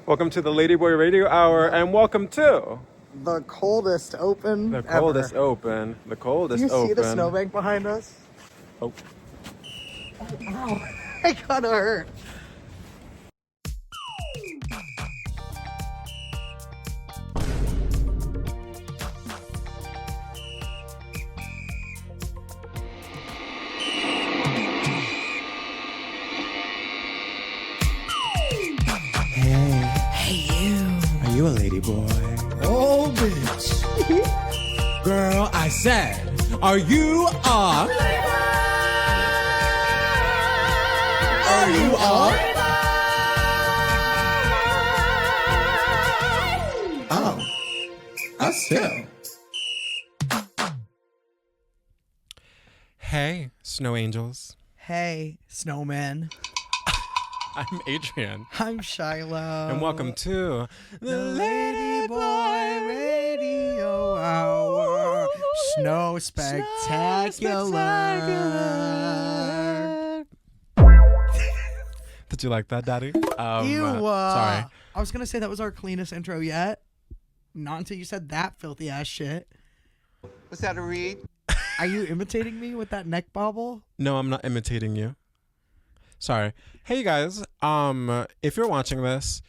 Welcome to the Ladyboy Radio Hour, and welcome to the coldest open the coldest ever. open. The coldest Do you open. see the snowbank behind us? Oh. Ow. I got hurt. Are you a ladyboy? Oh, bitch. Girl, I said, are you a... Are you a... Oh. Us too. Hey, snow angels. Hey, snowman. I'm Adrian, I'm Shiloh. and welcome to the Ladyboy Radio Hour. Snow Spectacular. Did you like that, Daddy? Sorry. Sorry. I was going to say that was our cleanest intro yet. Not until you said that filthy ass shit. Was that a read? Are you imitating me with that neck bobble? No, I'm not imitating you. Sorry. Hey, you guys. If you're watching this,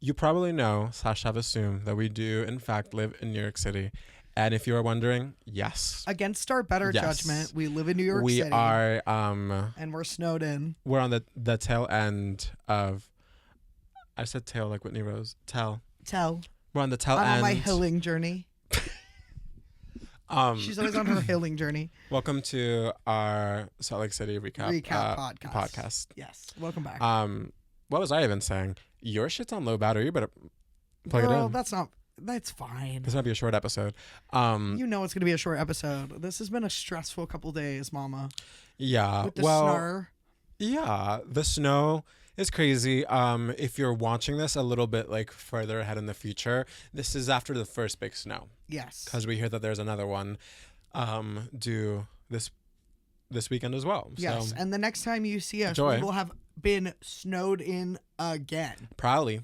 you probably know / have assumed that we do, in fact, live in New York City. And if you're wondering, yes. Against our better judgment, we live in New York City. We are. And we're snowed in. We're on the tail end of. I said tail like Whitney Rose. Tell. We're on the tail end. I'm on my hilling journey. She's always on her hilling journey. Welcome to our Salt Lake City recap podcast. Yes, welcome back. What was I even saying? Your shit's on low battery. You better plug it in. That's fine. This might be a short episode. You know it's gonna be a short episode. This has been a stressful couple days, Mama. Yeah. With the snow. Yeah, the snow is crazy. If you're watching this a little bit like further ahead in the future, this is after the first big snow. Yes. Because we hear that there's another one due this weekend as well. Yes, so, and the next time you see us, enjoy. we will have been snowed in again. Probably.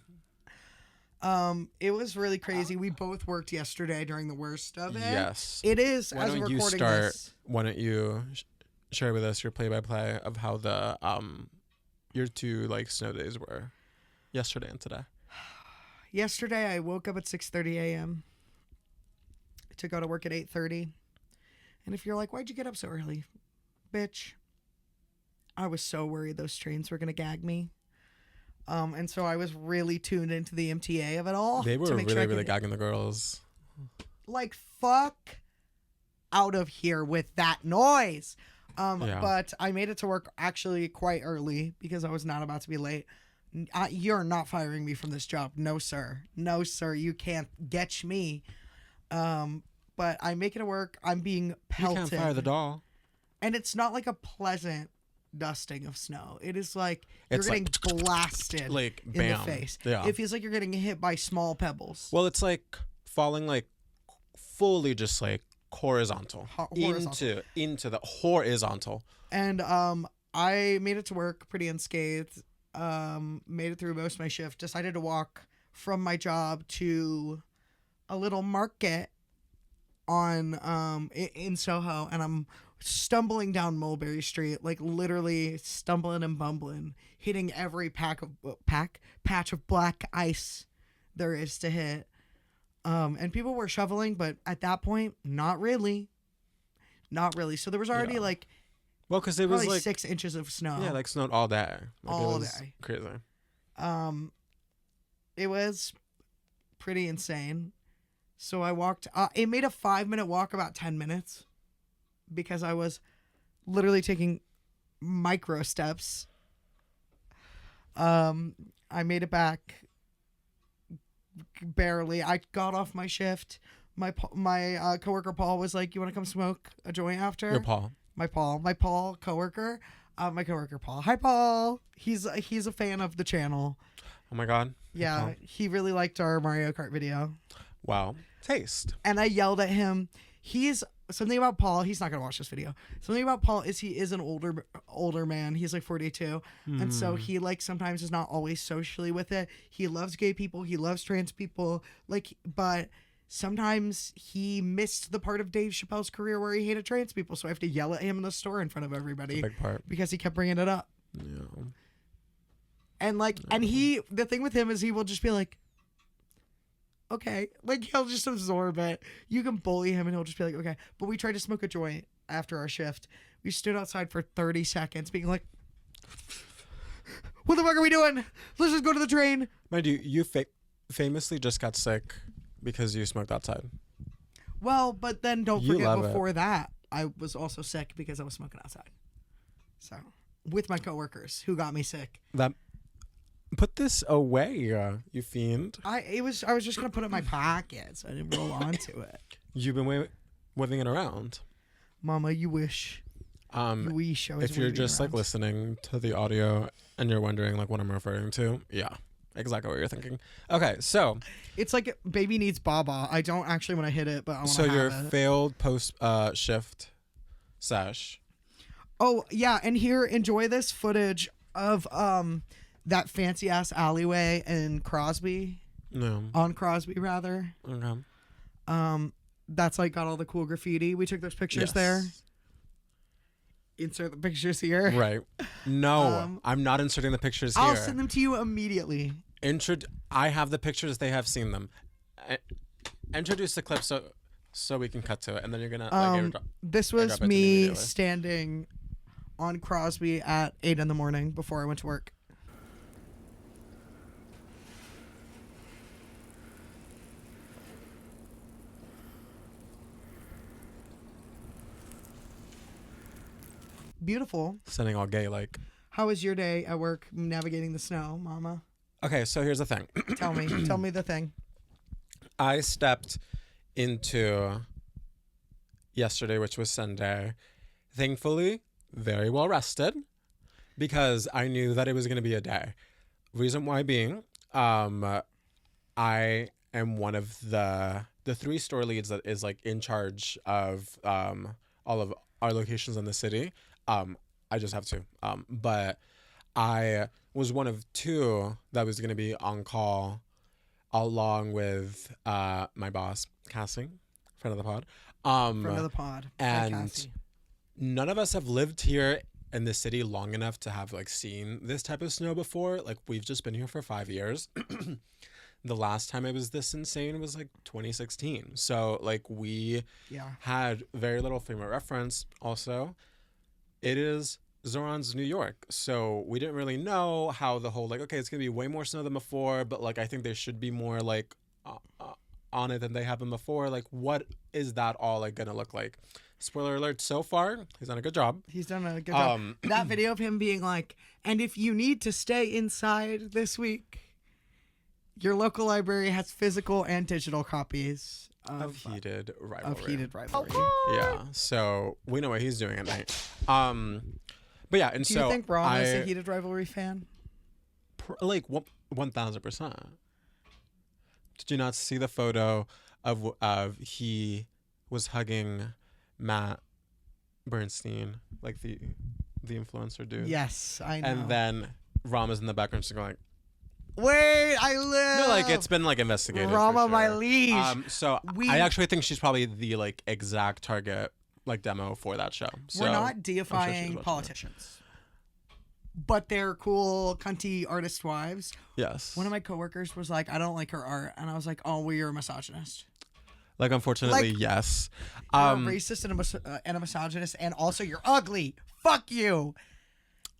It was really crazy. We both worked yesterday during the worst of it. Yes. It is, Why as don't we're you recording start? this. Why don't you share with us your play-by-play of how the your two like snow days were yesterday and today? Yesterday, I woke up at 6:30 a.m. to go to work at 8:30. And if you're like, why'd you get up so early? Bitch, I was so worried those trains were going to gag me. And so I was really tuned into the MTA of it all. They were really gagging the girls. Like, fuck out of here with that noise. Yeah. But I made it to work actually quite early because I was not about to be late. You're not firing me from this job. No, sir. No, sir. You can't get me. But I make it to work. I'm being pelted. You can't fire the doll. And it's not like a pleasant dusting of snow. It is like you're It's getting blasted like, in bam. the face. Yeah. It feels like you're getting hit by small pebbles. Well, it's like falling like fully just like horizontal. Into the horizontal. And I made it to work pretty unscathed. Made it through most of my shift. Decided to walk from my job to a little market on in Soho, and I'm stumbling down Mulberry Street, like literally stumbling and bumbling, hitting every patch of black ice there is to hit. And people were shoveling, but at that point, not really. So there was already Well, because it was like 6 inches of snow. Yeah, like snowed all day. All day. Crazy. It was pretty insane. So I walked. It made a 5-minute walk about 10 minutes because I was literally taking micro steps. I made it back barely. I got off my shift. My coworker Paul was like, "You want to come smoke a joint after?" Your Paul. My Paul coworker. My coworker Paul. Hi Paul. He's a fan of the channel. Oh my God. Yeah, he really liked our Mario Kart video. Wow. Taste. And I yelled at him. he's something about Paul. He's not gonna watch this video. Something about Paul is he is an older man. He's like 42, and so he like sometimes is not always socially with it. He loves gay people. He loves trans people. Like, but sometimes he missed the part of Dave Chappelle's career where he hated trans people. So I have to yell at him in the store in front of everybody. Big part. Because he kept bringing it up. Yeah. And like, and the thing with him is he will just be like, okay, like he'll just absorb it. You can bully him and he'll just be like, okay. But we tried to smoke a joint after our shift. We stood outside for 30 seconds being like, what the fuck are we doing? Let's just go to the train. Mind you, you famously just got sick because you smoked outside. Well, but then don't You forget love before that, I was also sick because I was smoking outside. So, with my coworkers who got me sick. Put this away, you fiend. I was just gonna put it in my pocket so I didn't roll onto it. You've been waving it around. Mama, you wish. You wish I was if you're waving just like around. listening to the audio and you're wondering like what I'm referring to, yeah, exactly what you're thinking. Okay, so It's like baby needs Baba. I don't actually want to hit it, but I want to have your it. failed post shift sesh. Oh yeah, and here, enjoy this footage of that fancy ass alleyway in Crosby. No. On Crosby, rather. Okay. That's like got all the cool graffiti. We took those pictures there. Insert the pictures here. Right. No, I'm not inserting the pictures here. I'll send them to you immediately. I have the pictures. They have seen them. Introduce the clip so we can cut to it, and then you're gonna. This was airdrop it to me me immediately. standing on Crosby at 8 a.m. before I went to work. Beautiful. Sending all gay like. How was your day at work navigating the snow, Mama? Okay, so here's the thing. Tell me the thing. I stepped into yesterday, which was Sunday, thankfully very well rested because I knew that it was going to be a day. Reason why being, I am one of the 3 store leads that is like in charge of all of our locations in the city. I just have 2. But I was one of 2 that was going to be on call along with my boss, Cassie, friend of the pod. Friend of the pod. And Cassie. none of us have lived here in the city long enough to have like seen this type of snow before. Like we've just been here for 5 years. The last time it was this insane was like 2016. So like we had very little frame of reference. Also, it is Zoran's New York, so we didn't really know how the whole like okay, it's gonna be way more snow than before, but like I think there should be more like on it than they have been before. Like what is that all like gonna look like? Spoiler alert, so far he's done a good job. He's done a good job. That video of him being like, and if you need to stay inside this week, your local library has physical and digital copies of Heated Rivalry. Yeah, so we know what he's doing at night. But yeah, and Do so you think Ron is a Heated Rivalry fan? like 1000%. Did you not see the photo of he was hugging Matt Bernstein, like the influencer dude? Yes, I know. And then Rama's in the background just going, wait, I live. no, like it's been like investigated. Rama, for sure. my liege. So I actually think she's probably the like exact target like demo for that show. So We're not I'm sure deifying she's politicians, but they're cool, cunty artist wives. Yes. One of my coworkers was like, I don't like her art. And I was like, oh, well, you're a misogynist. Like, unfortunately, Like, yes. You're a racist and a misogynist, and also you're ugly. Fuck you.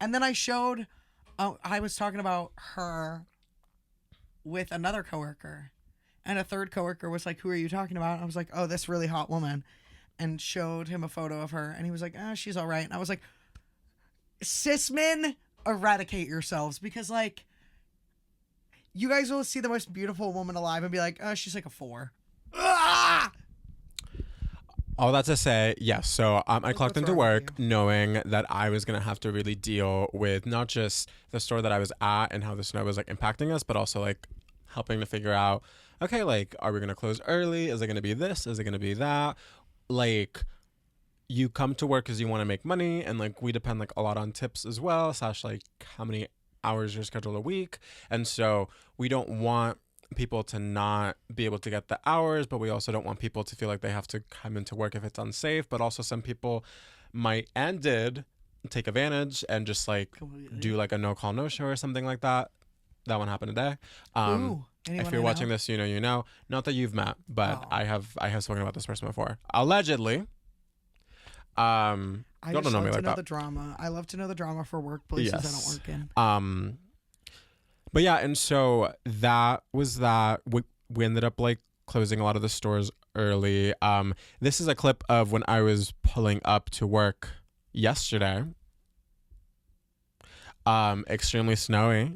And then I showed, I was talking about her with another coworker, and a third coworker was like, who are you talking about? And I was like, oh, this really hot woman, and showed him a photo of her, and he was like, oh, she's all right. And I was like, cis men, eradicate yourselves, because like, you guys will see the most beautiful woman alive and be like, oh, she's like a 4. Ah! All that to say, yes. So I clocked into wrong with work knowing that I was going to have to really deal with not just the store that I was at and how the snow was like impacting us, but also like helping to figure out, okay, like, are we going to close early? Is it going to be this? Is it going to be that? like you come to work because you want to make money, and like we depend like a lot on tips as well, slash like how many hours you're scheduled a week. And so we don't want people to not be able to get the hours, but we also don't want people to feel like they have to come into work if it's unsafe. But also some people might and did take advantage and just like do like a no call no show or something like that. That one happened today. Ooh, if you're watching this, you know. Not that you've met, but I have spoken about this person before. Allegedly. I don't just know love me to like know that. the drama. I love to know the drama for workplaces I don't work in. But yeah, and so that was that. We ended up like closing a lot of the stores early. This is a clip of when I was pulling up to work yesterday. Extremely snowy.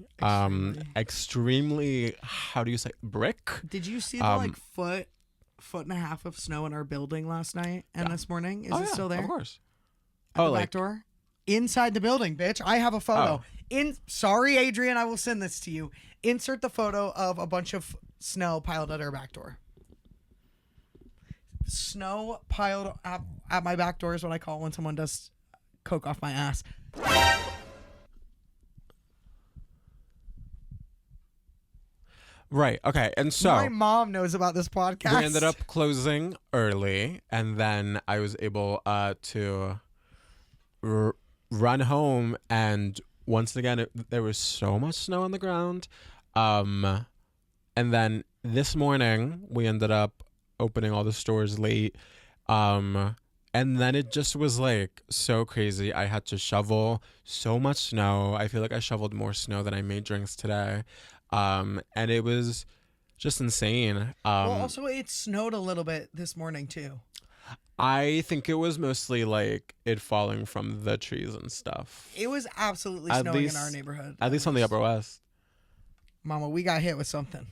Extremely, how do you say, brick? Did you see the like foot and a half of snow in our building last night and this morning? Is it still there? Of course. At the back door? Inside the building, bitch. I have a photo. Sorry, Adrian, I will send this to you. Insert the photo of a bunch of snow piled at our back door. Snow piled at my back door is what I call when someone does coke off my ass. Right. Okay. And so my mom knows about this podcast. we ended up closing early, and then I was able to run home, and once again there was so much snow on the ground. And then this morning we ended up opening all the stores late. And then it just was like so crazy. I had to shovel so much snow. I feel like I shoveled more snow than I made drinks today. And it was just insane. Well, also it snowed a little bit this morning too. I think it was mostly like it falling from the trees and stuff. It was absolutely snowing in our neighborhood. At least on the Upper West. Mama, we got hit with something.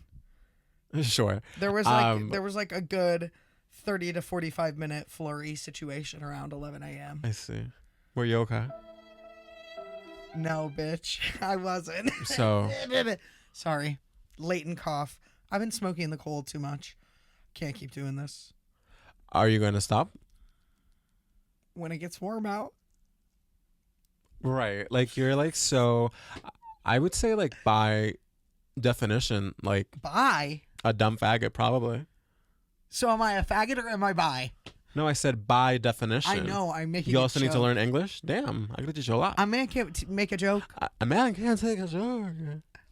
Sure. There was like a good 30 to 45 minute flurry situation around 11 a.m. I see. Were you okay? No, bitch. I wasn't. So sorry. Latent cough. I've been smoking in the cold too much. Can't keep doing this. Are you going to stop? When it gets warm out. Right. Like you're like, so I would say like by definition, like Bi? a dumb faggot probably. So am I a faggot or am I bi? No, I said by definition. I know. I'm making You a also need to joke. learn English? Damn. I could teach you a lot. A man can't make a joke. A man can't take a joke.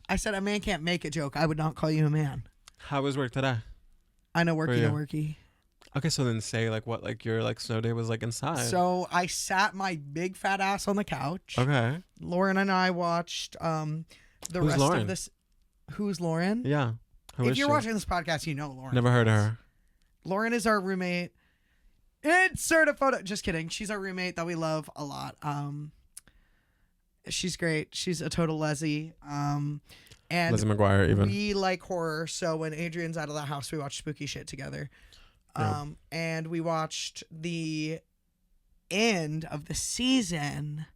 I said a man can't make a joke. I would not call you a man. How was work today? I know worky you? no worky. Okay, so then say like what like your like snow day was like inside. So I sat my big fat ass on the couch. Okay. Lauren and I watched the Who's rest Lauren? of this. Who's Lauren? Yeah. Who If is you're she? watching this podcast, you know Lauren. Never heard of her. Lauren is our roommate. Insert a photo. Just kidding. She's our roommate that we love a lot. She's great. She's a total Leslie. And Lizzie McGuire even. we like horror, so when Adrian's out of the house, we watch spooky shit together. And we watched the end of the season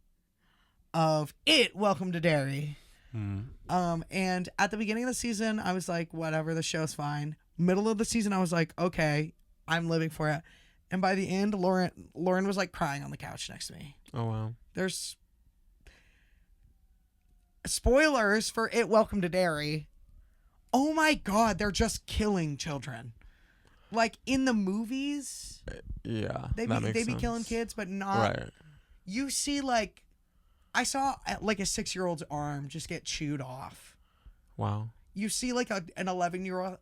of It, Welcome to Derry. And at the beginning of the season, I was like, whatever, the show's fine. Middle of the season, I was like, okay, I'm living for it. And by the end, Lauren was like crying on the couch next to me. Oh wow. There's spoilers for It, Welcome to Derry. Oh my God, they're just killing children. Like in the movies, Yeah. they that makes be sense. killing kids, but not. Right. You see, like, I saw like a 6-year-old's arm just get chewed off. Wow. You see like an 11-year-old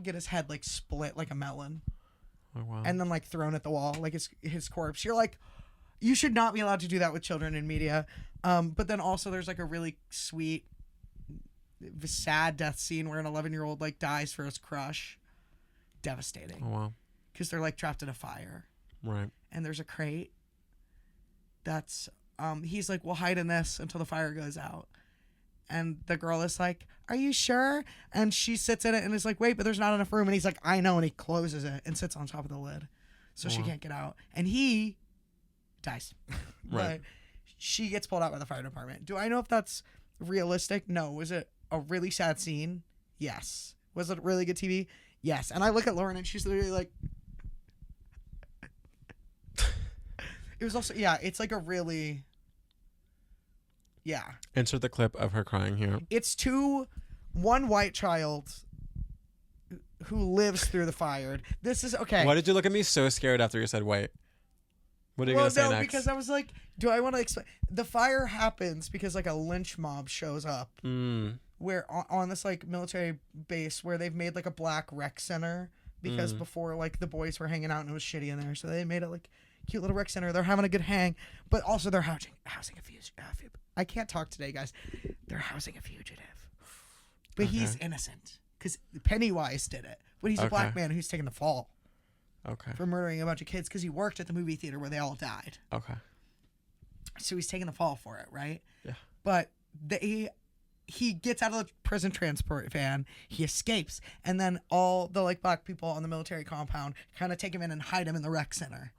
get his head like split like a melon, Oh wow. and then like thrown at the wall like his corpse. You're like, you should not be allowed to do that with children in media. But then also there's like a really sweet, sad death scene where an 11-year-old like dies for his crush. Devastating. Oh wow. Because they're like trapped in a fire. Right. And there's a crate that's he's like, we'll hide in this until the fire goes out. And the girl is like, are you sure? And she sits in it and is like, wait, but there's not enough room. And he's like, I know. And he closes it and sits on top of the lid so she can't get out. And he dies. Right. But she gets pulled out by the fire department. Do I know if that's realistic? No. Was it a really sad scene? Yes. Was it really good TV? Yes. And I look at Lauren and she's literally like, it was also, yeah, it's like a really, yeah. Insert the clip of her crying here. It's one white child who lives through the fire. This is, okay. Why did you look at me so scared after you said white? What are you going to say next? Because I was like, do I want to explain? The fire happens because like a lynch mob shows up where on this like military base where they've made like a black rec center because before like the boys were hanging out and it was shitty in there. So they made it like cute little rec center. They're having a good hang, but also they're housing a fugitive. I can't talk today, guys. They're housing a fugitive, but he's innocent because Pennywise did it. But he's a black man who's taking the fall. Okay. For murdering a bunch of kids because he worked at the movie theater where they all died. Okay. So he's taking the fall for it, right? Yeah. But he gets out of the prison transport van, he escapes, and then all the like black people on the military compound kind of take him in and hide him in the rec center.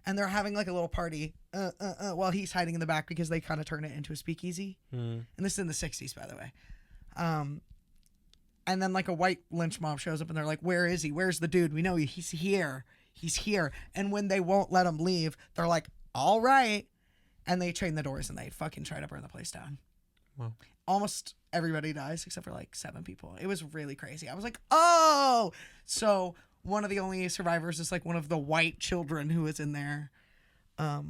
And they're having like a little party while he's hiding in the back because they kind of turn it into a speakeasy. And this is in the 60s, by the way. And then like a white lynch mob shows up and they're like, where is he? Where's the dude? We know he's here. He's here. And when they won't let him leave, they're like, all right. And they chain the doors and they fucking try to burn the place down. Wow. Almost everybody dies except for like 7 people. It was really crazy. I was like, oh. So one of the only survivors is like one of the white children who is in there. But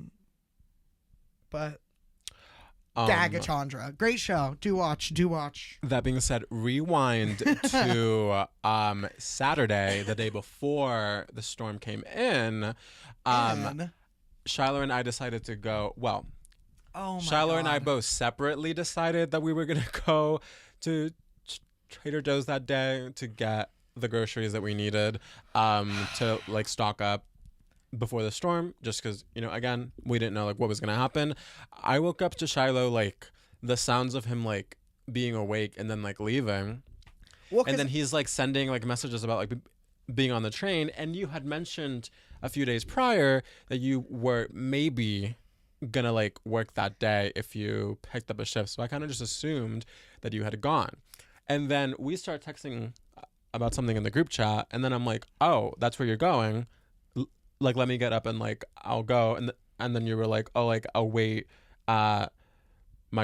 Dagachandra. Great show. Do watch. That being said, rewind to Saturday, the day before the storm came in. Shiloh and I decided to go. Well, Shiloh and I both separately decided that we were going to go to Trader Joe's that day to get the groceries that we needed to like stock up before the storm, just because, you know, again, we didn't know like what was gonna happen. I woke up to Shiloh like the sounds of him like being awake and then like leaving, and then he's like sending like messages about like being on the train. And you had mentioned a few days prior that you were maybe gonna like work that day if you picked up a shift. So I kind of just assumed that you had gone, and then we start texting about something in the group chat, and then I'm like, oh, that's where you're going. Like, let me get up and like I'll go, and then you were like, oh, like I'll wait my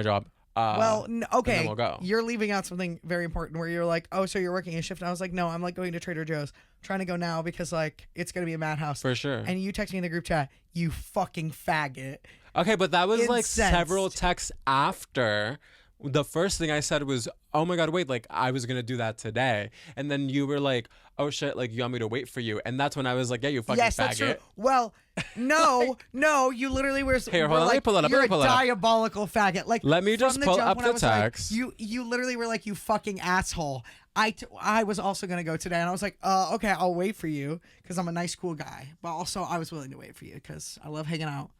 job. Okay, and then we'll go. You're leaving out something very important where you're like, oh, so you're working a shift. And I was like, no, I'm like going to Trader Joe's. I'm trying to go now because like it's gonna be a madhouse for sure. And you text me in the group chat, you fucking faggot. Okay, but that was like Incensed. several texts after. The first thing I said was, oh my God, wait, like I was going to do that today. And then you were like, oh shit, like you want me to wait for you. And that's when I was like, yeah, you fucking yes, faggot. that's true. Well, no, you literally were. Here, hold on, like, let me pull it up. You're a diabolical faggot. Like, let me just pull up the text. Like, you literally were like, you fucking asshole. I was also going to go today. And I was like, okay, I'll wait for you because I'm a nice, cool guy. But also I was willing to wait for you because I love hanging out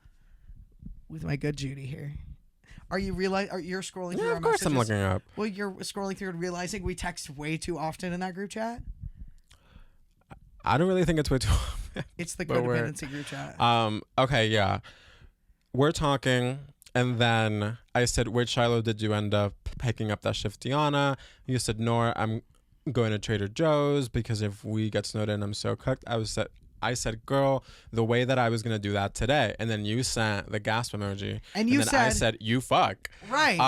with my good Judy here. Are you you're scrolling through Yeah, our of course messages? I'm looking up. Well, you're scrolling through and realizing we text way too often in that group chat? I don't really think it's way too often. It's the codependency group chat. Okay, yeah. We're talking, and then I said, where Shiloh did you end up picking up that shift, Deanna? You said, no, I'm going to Trader Joe's because if we get snowed in, I'm so cooked. I said, girl, the way that I was going to do that today. And then you sent the gasp emoji. And you then I said, you fuck. Right.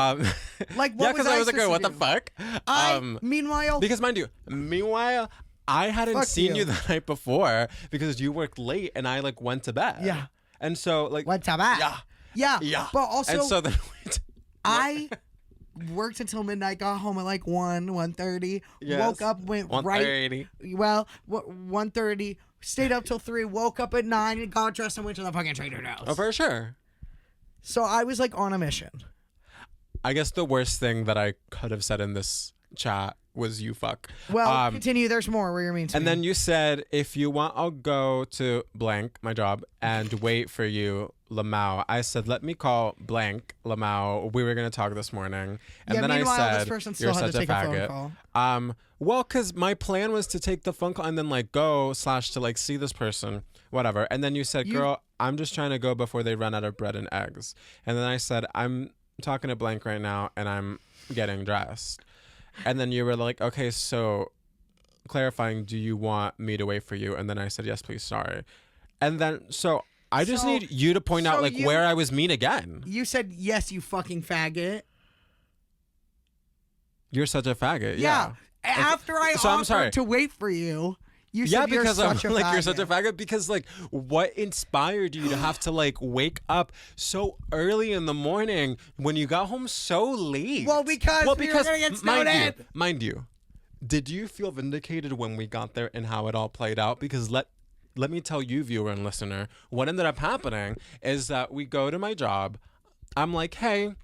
Like, what yeah, because I was like, girl, what the fuck? Meanwhile. Because mind you, I hadn't seen you the night before because you worked late and I like went to bed. Yeah. And so like. Went to bed. Yeah. Yeah. But also. And so then I worked until midnight, got home at like 1:30. Yes. Woke up, went 1:30. right. Well, 1:30. Stayed up till 3, woke up at 9, and got dressed and went to the fucking Trader Joe's. Oh, for sure. So I was like on a mission. I guess the worst thing that I could have said in this chat was you fuck. Well, continue. There's more where you're mean to and me. then you said, if you want, I'll go to blank, my job, and wait for you, Lamau. I said, let me call blank, Lamau. We were going to talk this morning. And then I said, this person still you're had such to take a a phone call. Well, because my plan was to take the phone call and then like go / to like see this person, whatever. And then you said, girl, I'm just trying to go before they run out of bread and eggs. And then I said, I'm talking to blank right now and I'm getting dressed. And then you were like, okay, so clarifying, do you want me to wait for you? And then I said, yes, please, sorry. And then, so I just need you to point out, like, where I was mean again. You said, yes, you fucking faggot. You're such a faggot. Yeah. After I offered to wait for you, you said you're such a faggot. You're such a faggot because, like, what inspired you to have to, like, wake up so early in the morning when you got home so late? Well, because we were going to get snowed in. Mind you, did you feel vindicated when we got there and how it all played out? Because let me tell you, viewer and listener, what ended up happening is that we go to my job. I'm like, hey,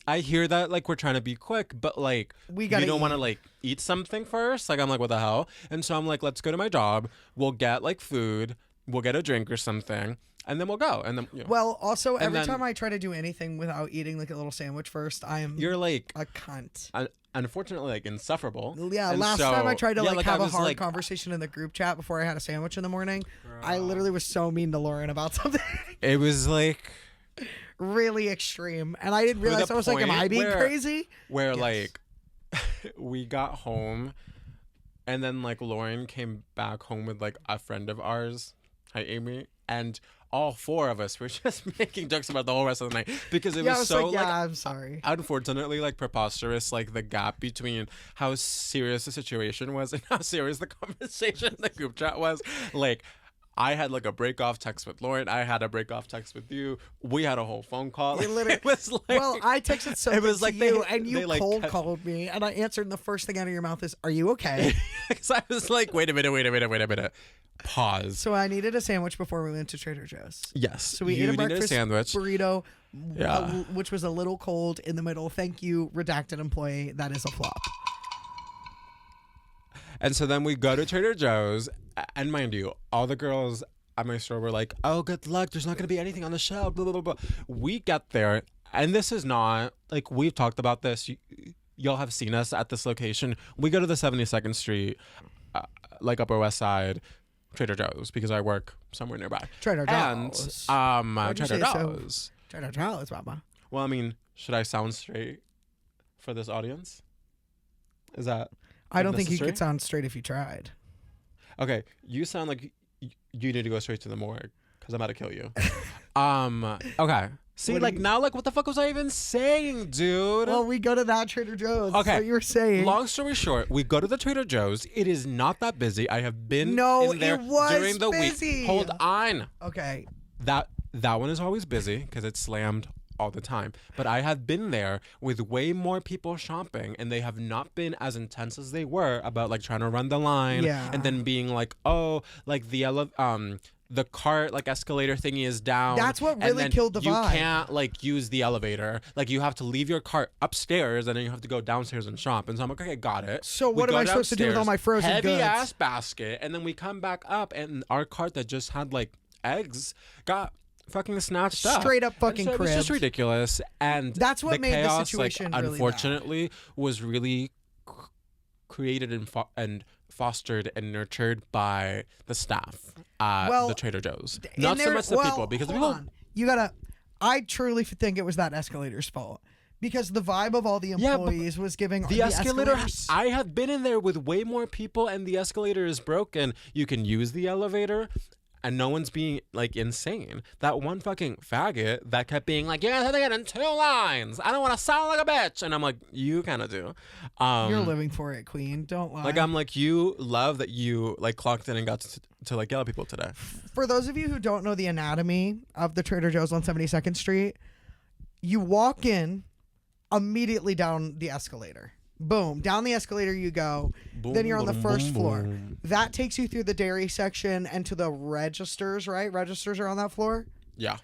I hear that, like, we're trying to be quick, but, like, we don't want to, like, eat something first. Like, I'm like, what the hell? And so I'm like, let's go to my job. We'll get, like, food. We'll get a drink or something. And then we'll go. And then, Well, also, every time I try to do anything without eating, like, a little sandwich first, you're, like, a cunt. Unfortunately, like, insufferable. Yeah, and last time I tried to, like, have a hard conversation in the group chat before I had a sandwich in the morning, I literally was so mean to Lauren about something. It was, like... really extreme, and I didn't realize. I was like, am I being crazy? Where like we got home and then like Lauren came back home with like a friend of ours, hi Amy, and all four of us were just making jokes about the whole rest of the night because it was so like I'm sorry, unfortunately, like preposterous, like the gap between how serious the situation was and how serious the conversation in the group chat was. Like, I had like a break off text with Lauren. I had a break off text with you. We had a whole phone call. It was like, well, I texted something to you, and you cold called me, and I answered, and the first thing out of your mouth is, "Are you okay?" Because I was like, wait a minute. Pause. So I needed a sandwich before we went to Trader Joe's. Yes. So we ate a breakfast burrito, which was a little cold in the middle. Thank you, redacted employee. That is a flop. And so then we go to Trader Joe's, and mind you, all the girls at my store were like, oh, good luck. There's not going to be anything on the shelf, blah, blah, blah, blah. We get there, and this is not, like, we've talked about this. Y'all have seen us at this location. We go to the 72nd Street, like, Upper West Side, Trader Joe's, because I work somewhere nearby. Trader Joe's. And, Trader Joe's. Trader Joe's, mama. Well, I mean, should I sound straight for this audience? Is that... I don't think you could sound straight if you tried. Okay, you sound like you need to go straight to the morgue because I'm about to kill you. Okay. See, like now, like what the fuck was I even saying, dude? Well, we go to that Trader Joe's. Okay, that's what you were saying. Long story short, we go to the Trader Joe's. It is not that busy. I have been in there during the week. Hold on. Okay. That one is always busy because it's slammed all the time, but I have been there with way more people shopping, and they have not been as intense as they were about like trying to run the line, and then being like, oh, like the cart like escalator thingy is down. That's what really killed the vibe. You can't like use the elevator. Like you have to leave your cart upstairs and then you have to go downstairs and shop. And so I'm like, okay, got it. So what am I supposed to do with all my frozen goods? Heavy ass basket, and then we come back up, and our cart that just had like eggs got fucking snatched up. Straight up fucking cribbed. It was just ridiculous. And that's what made chaos, the situation like, really unfortunately, was really created and fostered and nurtured by the staff at the Trader Joe's. Not so much the people, because the people... I truly think it was that escalator's fault. Because the vibe of all the employees was giving the escalator. I have been in there with way more people, and the escalator is broken. You can use the elevator, and no one's being like insane. That one fucking faggot that kept being like, "You guys have to get in 2 lines. I don't want to sound like a bitch," and I'm like, "You kind of do." You're living for it, queen. Don't lie. Like I'm like, you love that you like clocked in and got to like yell at people today. For those of you who don't know the anatomy of the Trader Joe's on 72nd Street, you walk in immediately down the escalator. Boom. Down the escalator you go. Boom, then you're on the first floor. Boom. That takes you through the dairy section and to the registers, right? Registers are on that floor? Yeah.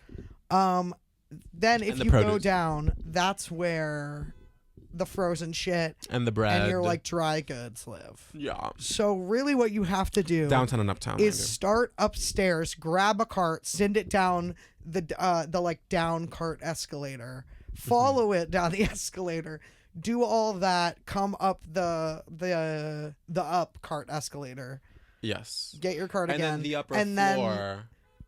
Then if you go down, that's where the frozen shit and the bread and your like dry goods live. Yeah. So really what you have to do downtown and uptown is start upstairs, grab a cart, send it down the like down cart escalator, follow it down the escalator. Do all that, come up the up cart escalator. Yes. Get your cart again. And then the upper floor. Then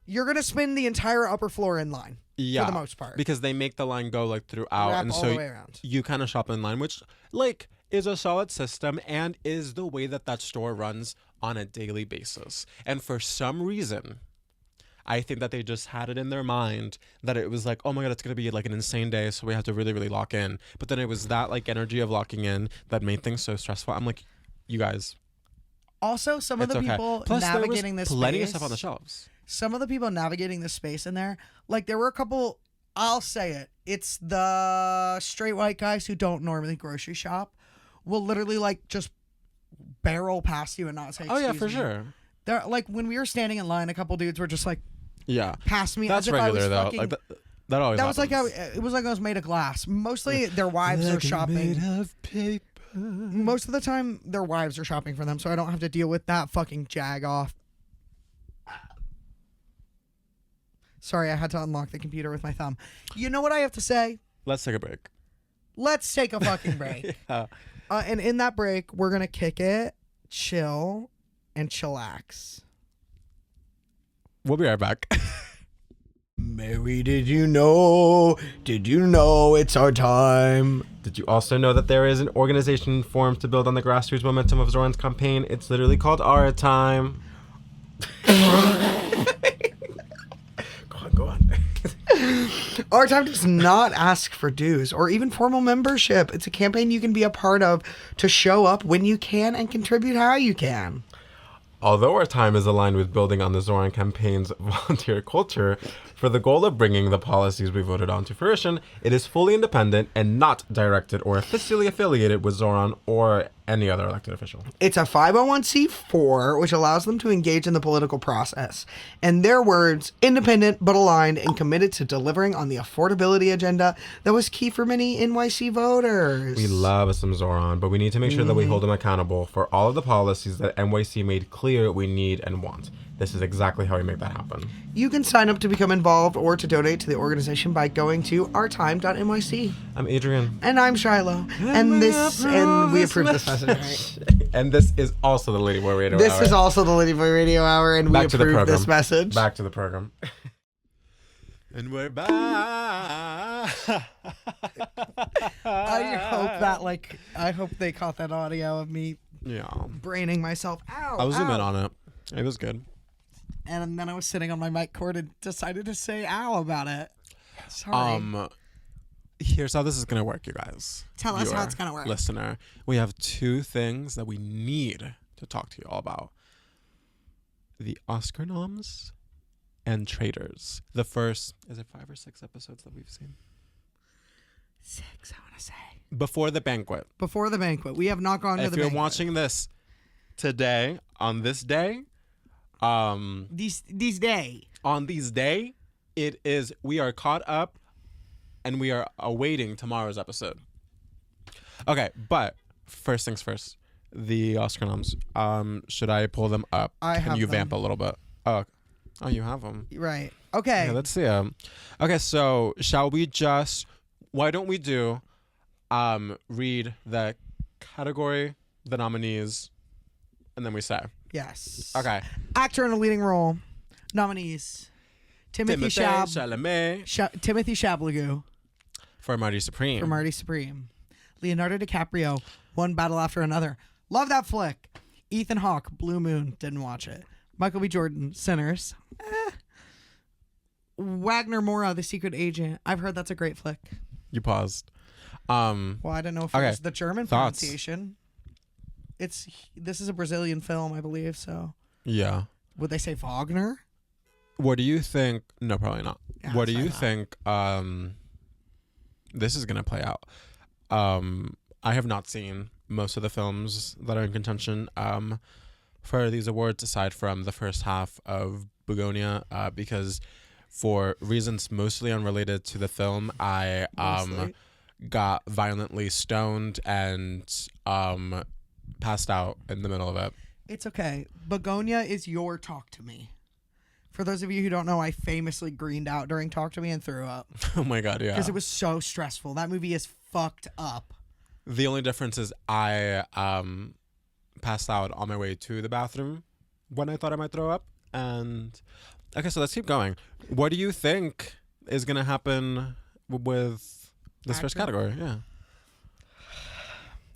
you're going to spin the entire upper floor in line. Yeah. For the most part. Because they make the line go like throughout. Wrap and all so the way around. You kind of shop in line, which like is a solid system and is the way that that store runs on a daily basis. And for some reason, I think that they just had it in their mind that it was like, oh my God, it's going to be like an insane day. So we have to really, really lock in. But then it was that like energy of locking in that made things so stressful. I'm like, you guys. Also, some of the people Plus, navigating there was this plenty space, of stuff on the shelves. some of the people navigating this space in there, like there were a couple, I'll say it, it's the straight white guys who don't normally grocery shop will literally like just barrel past you and not say, Oh yeah, excuse for me. sure. They're like, when we were standing in line, a couple dudes were just like, Yeah. past me. That's as if I was regular though. fucking, Like that always that was like how, happens. it was like I was made of glass. Mostly their wives are shopping. Made of paper. Most of the time, their wives are shopping for them, so I don't have to deal with that fucking jag off. Sorry, I had to unlock the computer with my thumb. You know what I have to say? Let's take a break. Let's take a fucking break. Yeah. And in that break, we're going to kick it, chill, and chillax. We'll be right back. Mary, did you know? Did you know it's our time? Did you also know that there is an organization formed to build on the grassroots momentum of Zoran's campaign? It's literally called Our Time. Go on. Our Time does not ask for dues or even formal membership. It's a campaign you can be a part of to show up when you can and contribute how you can. Although Our Time is aligned with building on the Zoran campaign's volunteer culture, for the goal of bringing the policies we voted on to fruition, it is fully independent and not directed or officially affiliated with Zoran or any other elected official. It's a 501c4, which allows them to engage in the political process. In their words, independent but aligned and committed to delivering on the affordability agenda that was key for many NYC voters. We love some Zoran, but we need to make sure that we hold him accountable for all of the policies that NYC made clear we need and want. This is exactly how we make that happen. You can sign up to become involved or to donate to the organization by going to ourtime.nyc. I'm Adrian. And I'm Shiloh. And we approve this message, right? And this is also the Ladyboy Radio This Hour. is also the Ladyboy Radio Hour, and we Back to the approve program. this message. Back to the program. And we're back. I hope they caught that audio of me Yeah. braining myself. Ow. I was zooming ow. on it. It was good. And then I was sitting on my mic cord and decided to say ow about it. Sorry. Here's how this is gonna work, you guys. Tell us how Viewer, it's gonna work. Listener, we have two things that we need to talk to you all about: the Oscar noms and Traitors. The first, is it 5 or 6 episodes that we've seen? 6, I want to say. Before the banquet. Before the banquet. We have not gone to If the you're banquet. watching this today, on this day, These day. on these day, we are caught up and we are awaiting tomorrow's episode. Okay, but first things first, the Oscar noms. Should I pull them up? I Can have you them. vamp a little bit? Oh, you have them. Right. Okay. Yeah, let's see them. Okay, so shall we just? Why don't we do? Read the category, the nominees, and then we say. Yes. Okay. Actor in a leading role. Nominees. Timothy Chalamet Timothy Chalamet for Marty Supreme. for Marty Supreme. Leonardo DiCaprio, One Battle After Another. Love that flick. Ethan Hawke, Blue Moon. Didn't watch it. Michael B. Jordan, Sinners. Wagner Moura, The Secret Agent. I've heard that's a great flick. You paused. Well, I don't know if Okay. it was the German Thoughts? pronunciation. This is a Brazilian film, I believe. So Yeah. would they say Wagner? What do you think? No, probably not. Yeah, What do let's you find think? This is gonna play out. I have not seen most of the films that are in contention for these awards, aside from the first half of Begonia, because for reasons mostly unrelated to the film, I Mostly. got violently stoned and passed out in the middle of it. It's okay. Begonia is your Talk to Me. For those of you who don't know, I famously greened out during Talk to Me and threw up Oh my god, yeah. because it was so stressful. That movie is fucked up. The only difference is I passed out on my way to the bathroom when I thought I might throw up. And okay, so let's keep going. What do you think is gonna happen with this first Actor? category? Yeah.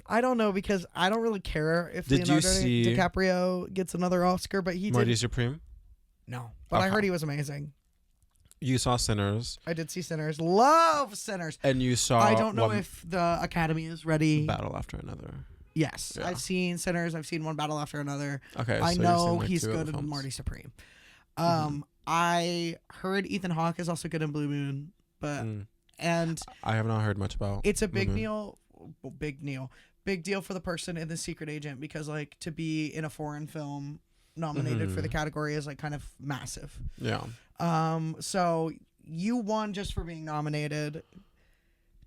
I don't know because I don't really care if Did you Leonardo see DiCaprio gets another Oscar, but he Morty did. Supreme? No, but I Okay. heard he was amazing. You saw Sinners. I did see Sinners. Love Sinners. And you saw I don't know One if the Academy is ready. Battle After Another. Yes, Yeah. I've seen Sinners. I've seen One Battle After Another. Okay, I so you've know seen, like, he's two of the good in films. Marty Supreme. I heard Ethan Hawke is also good in Blue Moon, but and I have not heard much about. it's a Blue big deal for the person in The Secret Agent because like to be in a foreign film nominated for the category is like kind of massive. Yeah. So you won just for being nominated.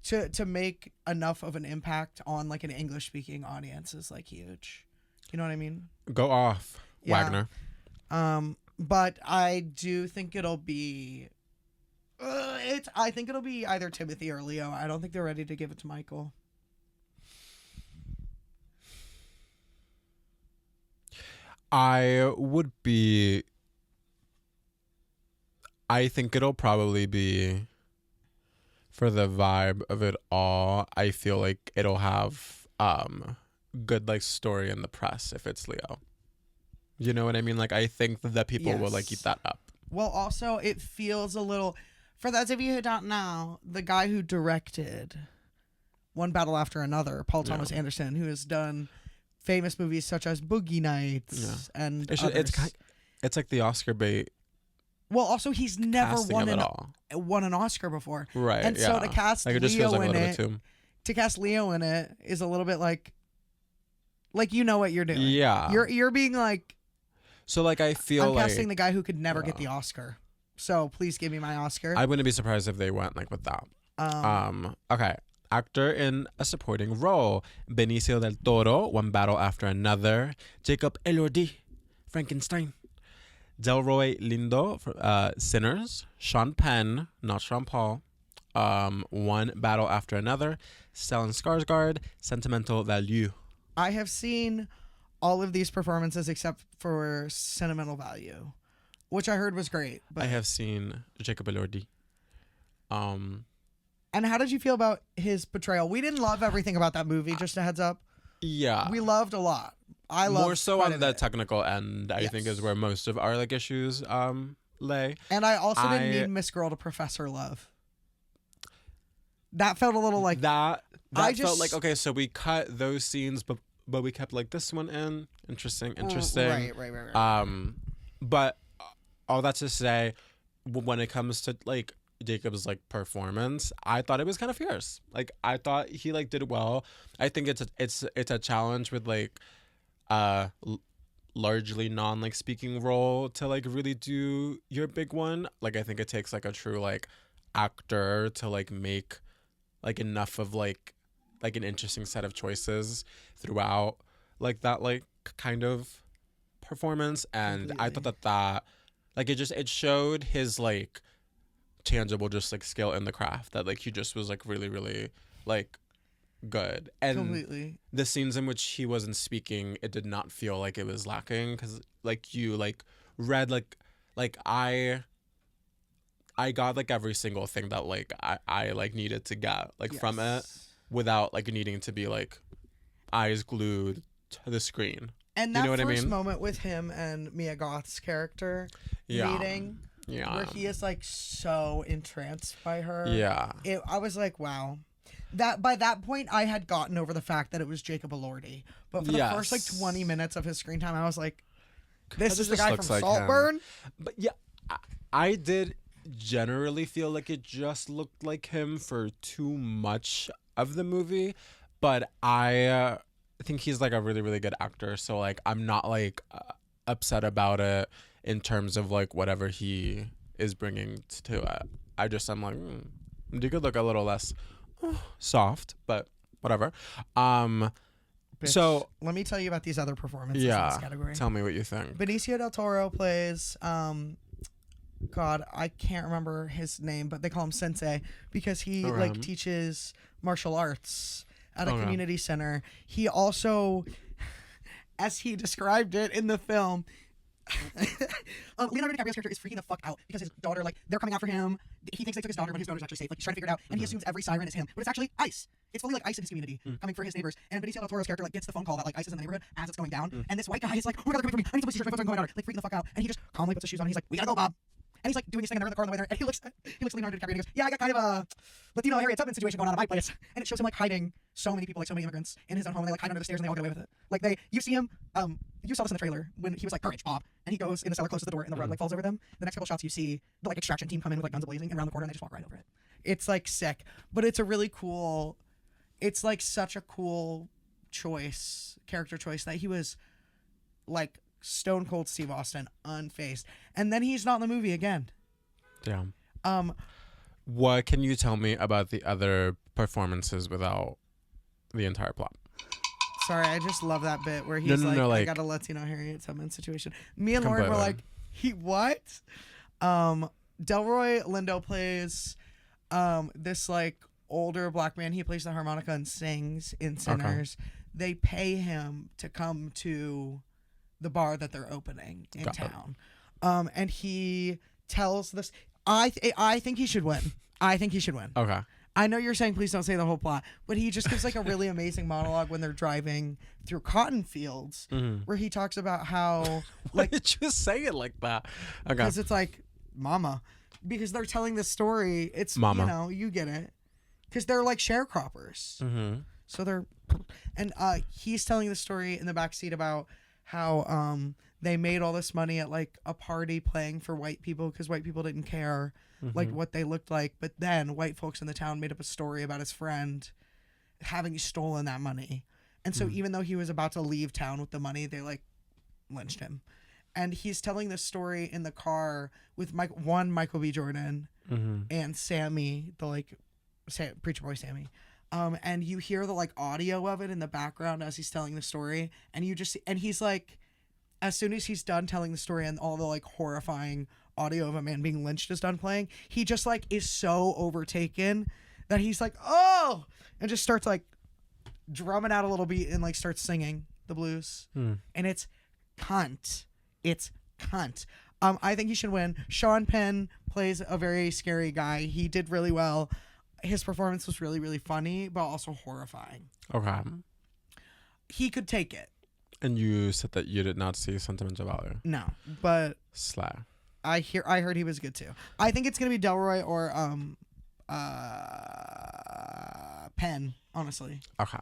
To make enough of an impact on like an English speaking audience is like huge. You know what I mean? Go off, Yeah. Wagner. But I do think it'll be. I think it'll be either Timothy or Leo. I don't think they're ready to give it to Michael. I think it'll probably be, for the vibe of it all, I feel like it'll have good like story in the press if it's Leo. You know what I mean? Like I think that people will like eat that up. Well, also it feels a little. For those of you who don't know, the guy who directed One Battle After Another, Paul Thomas Anderson, who has done famous movies such as Boogie Nights and others. It's like the Oscar bait. Well, also he's never casting won of it all. an Oscar before, Right. And so to cast like it just Leo feels like a in little it, bit too. to cast Leo in it is a little bit like you know what you're doing. Yeah. You're being like. So like I feel I'm like casting the guy who could never get the Oscar. So please give me my Oscar. I wouldn't be surprised if they went like with that. Okay. Actor in a supporting role: Benicio del Toro, One Battle After Another; Jacob Elordi, Frankenstein; Delroy Lindo, Sinners; Sean Penn, not Sean Paul, One Battle After Another; Stellan Skarsgård, Sentimental Value. I have seen all of these performances except for Sentimental Value, which I heard was great. But I have seen Jacob Elordi. And how did you feel about his portrayal? We didn't love everything about that movie, just a heads up. Yeah. We loved a lot. I loved more so quite on a the bit. technical end, I think, is where most of our like issues lay. And I also didn't need Miss Girl to profess her love. That felt a little like that I felt just- like, okay, so we cut those scenes, but we kept like this one in. Interesting. Right. But all that to say, when it comes to like Jacob's like performance, I thought it was kind of fierce. Like I thought he like did well. I think it's a challenge with like largely non like speaking role to like really do your big one. Like I think it takes like a true like actor to like make like enough of like an interesting set of choices throughout like that like kind of performance. And I thought that like it showed his like tangible just like skill in the craft, that like he just was like really really like good. And completely. the scenes in which he wasn't speaking, it did not feel like it was lacking, because like you like read like I got like every single thing that like I like needed to get like from it without like needing to be like eyes glued to the screen. And that you know what first I mean? moment with him and Mia Goth's character meeting, where he is like so entranced by her. Yeah. I was like, wow. That by that point, I had gotten over the fact that it was Jacob Elordi. But for the first like 20 minutes of his screen time, I was like, this is the guy from Saltburn? But yeah, I did generally feel like it just looked like him for too much of the movie. But I think he's like a really, really good actor. So like, I'm not like upset about it in terms of like whatever he is bringing to it. I'm like, you could look a little less soft, but whatever. So let me tell you about these other performances in this category. Tell me what you think. Benicio del Toro plays God, I can't remember his name, but they call him Sensei because he like teaches martial arts at a community center. He also, as he described it in the film, Leonardo DiCaprio's character is freaking the fuck out because his daughter, like, they're coming after him. He thinks they took his daughter, but his daughter's actually safe. Like, he's trying to figure it out, and he assumes every siren is him, but it's actually ICE. It's fully like ICE in his community coming for his neighbors. And Benicio del Toro's character like gets the phone call that like ICE is in the neighborhood as it's going down, and this white guy is like, "Oh my god, they're coming for me! I need to police my phone's going out!" Like freaking the fuck out, and he just calmly puts his shoes on. And he's like, "We gotta go, Bob." And he's like doing his thing, and they're in the car on the way there, and he looks at Leonardo DiCaprio and he goes, "Yeah, I got kind of a Latino area Tubman situation going on at my place." And it shows him like hiding so many people, like so many immigrants in his own home, and they like hide under the stairs and they all get away with it. Like you see him, you saw this in the trailer when he was like, "Courage, Bob," and he goes in the cellar, closes the door, and the rug like falls over them. The next couple shots, you see the like extraction team come in with like guns blazing and around the corner, and they just walk right over it. It's like sick, but it's a really cool. It's like such a cool character choice that he was like stone cold Steve Austin, unfazed, and then he's not in the movie again. Damn. What can you tell me about the other performances without the entire plot? Sorry, I just love that bit where he's I got a Latino Harriet Tubman situation. Me and Lauren were like, what? Delroy Lindo plays this like older black man. He plays the harmonica and sings in Sinners. Okay. They pay him to come to the bar that they're opening in town. And he tells this. I think he should win. I think he should win. Okay. I know you're saying please don't say the whole plot, but he just gives like a really amazing monologue when they're driving through cotton fields where he talks about how like did you say it like that? Okay. Because it's like mama. Because they're telling this story. It's mama. You know, you get it. Because they're like sharecroppers. Mm-hmm. So they're and he's telling the story in the backseat about how they made all this money at like a party playing for white people because white people didn't care like what they looked like. But then white folks in the town made up a story about his friend having stolen that money. And so even though he was about to leave town with the money, they like lynched him. And he's telling this story in the car with Michael B. Jordan and Sammy, the like preacher boy Sammy. And you hear the like audio of it in the background as he's telling the story, and you just and he's like, as soon as he's done telling the story and all the like horrifying audio of a man being lynched is done playing, he just like is so overtaken that he's like, oh, and just starts like drumming out a little beat and like starts singing the blues, and it's cunt. It's cunt. I think he should win. Sean Penn plays a very scary guy. He did really well. His performance was really, really funny, but also horrifying. Okay. He could take it. And you said that you did not see Sentimental Value. No, but Sly. I heard he was good too. I think it's gonna be Delroy or Penn, honestly. Okay.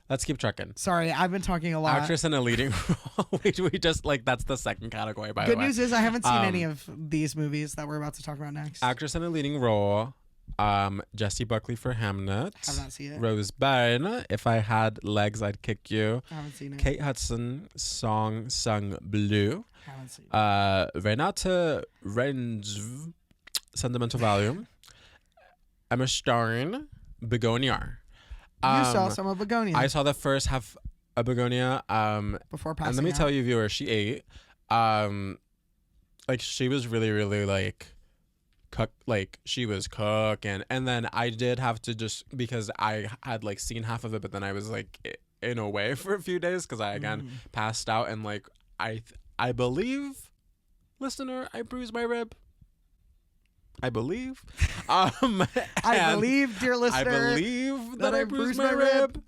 Let's keep checking. Sorry, I've been talking a lot. Actress in a leading role. we just like that's the second category, by the way. Good news is I haven't seen any of these movies that we're about to talk about next. Actress in a leading role. Jessie Buckley for Hamnet. Have not seen it. Rose Byrne, If I Had Legs I'd Kick You. Haven't seen it. Kate Hudson, Song Sung Blue. Haven't seen it. Renate Renz, Sentimental Value. Emma Stone, Begonia. You saw some of Begonia. I saw the first half of Begonia. Before passing and let me out. tell you, viewer, she ate. Like she was really, really like she was cooking, and then I did have to just because I had like seen half of it, but then I was like in a way for a few days because I again passed out, and like I believe, listener, I bruised my rib. I believe. I believe, dear listener, I believe that I bruised my rib.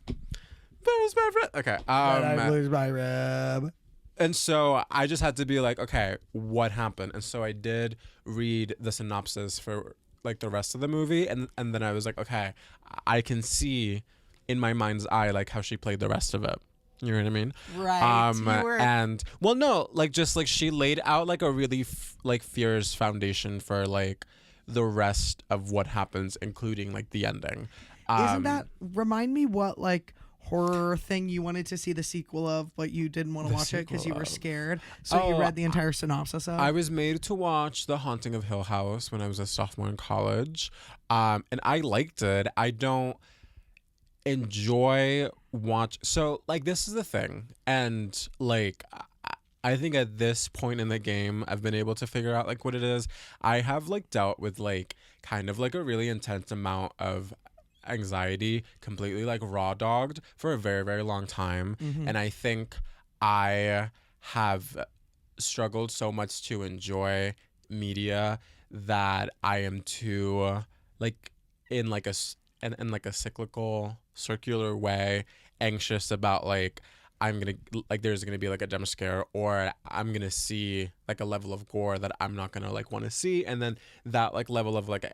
Bruised my rib. Okay. I bruised my rib. And so I just had to be like, okay, what happened? And so I did read the synopsis for like the rest of the movie, and then I was like, okay, I can see in my mind's eye like how she played the rest of it. You know what I mean? Right. And well, no, like just like she laid out like a really like fierce foundation for like the rest of what happens, including like the ending. Isn't that remind me what like horror thing you wanted to see the sequel of, but you didn't want to watch it because you were scared, so you read the entire synopsis of? I was made to watch The Haunting of Hill House when I was a sophomore in college, and I liked it. I don't enjoy so like this is the thing, and like I think at this point in the game I've been able to figure out like what it is. I have like dealt with like kind of like a really intense amount of anxiety, completely like raw dogged for a very, very long time. And I think I have struggled so much to enjoy media that I am too like in like in like a cyclical circular way anxious about like I'm gonna like there's gonna be like a jump scare or I'm gonna see like a level of gore that I'm not gonna like want to see, and then that like level of like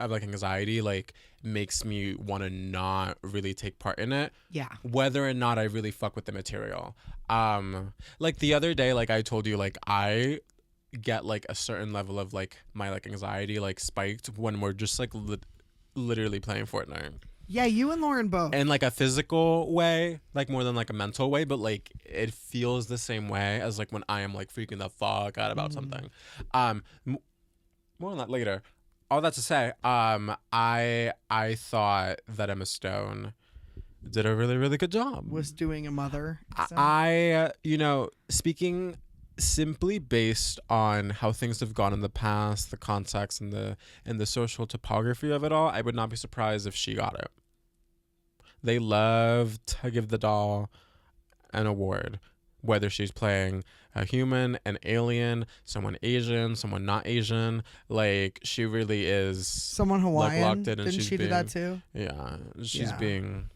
anxiety like makes me want to not really take part in it. Yeah. Whether or not I really fuck with the material. Like the other day, like I told you, like I get like a certain level of like my like anxiety like spiked when we're just like literally playing Fortnite. Yeah, you and Lauren both. In like a physical way, like more than like a mental way, but like it feels the same way as like when I am like freaking the fuck out about something. More on that later. All that to say, I thought that Emma Stone did a really, really good job. Was doing a mother. I you know, speaking simply based on how things have gone in the past, the context and the social topography of it all, I would not be surprised if she got it. They love to give the doll an award, whether she's playing a human, an alien, someone Asian, someone not Asian. Like she really is someone Hawaiian. Like, locked in, and Didn't she do that too? Yeah, she's being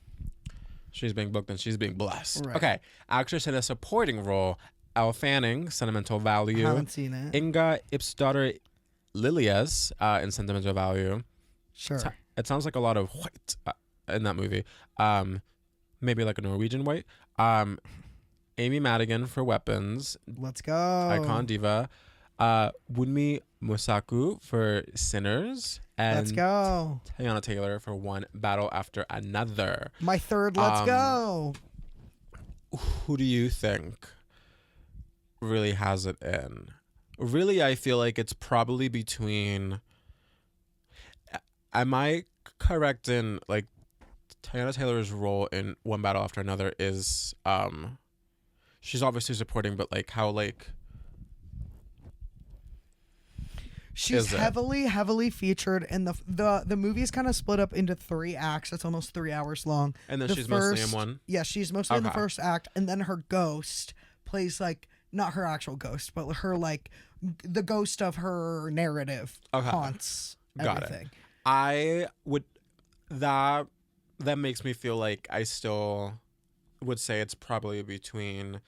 booked and she's being blessed. Right. Okay, actress in a supporting role. Elle Fanning, Sentimental Value. Haven't seen it. Inga Ipsdotter Lilias in Sentimental Value. Sure. It sounds like a lot of white in that movie. Maybe like a Norwegian white. Amy Madigan for Weapons. Let's go. Icon diva. Wunmi Mosaku for Sinners. And Let's go. Teyana Taylor for One Battle After Another. My third Let's go. Who do you think really has it in? Really, I feel like it's probably between. Am I correct in like Teyana Taylor's role in One Battle After Another is she's obviously supporting, but like how like she's heavily featured, and the movie's kind of split up into 3 acts. It's almost 3 hours long, and then she's mostly in one. Yeah, she's mostly in the first act, and then her ghost plays like not her actual ghost, but her like the ghost of her narrative haunts everything. Got it. I would that makes me feel like I still would say it's probably between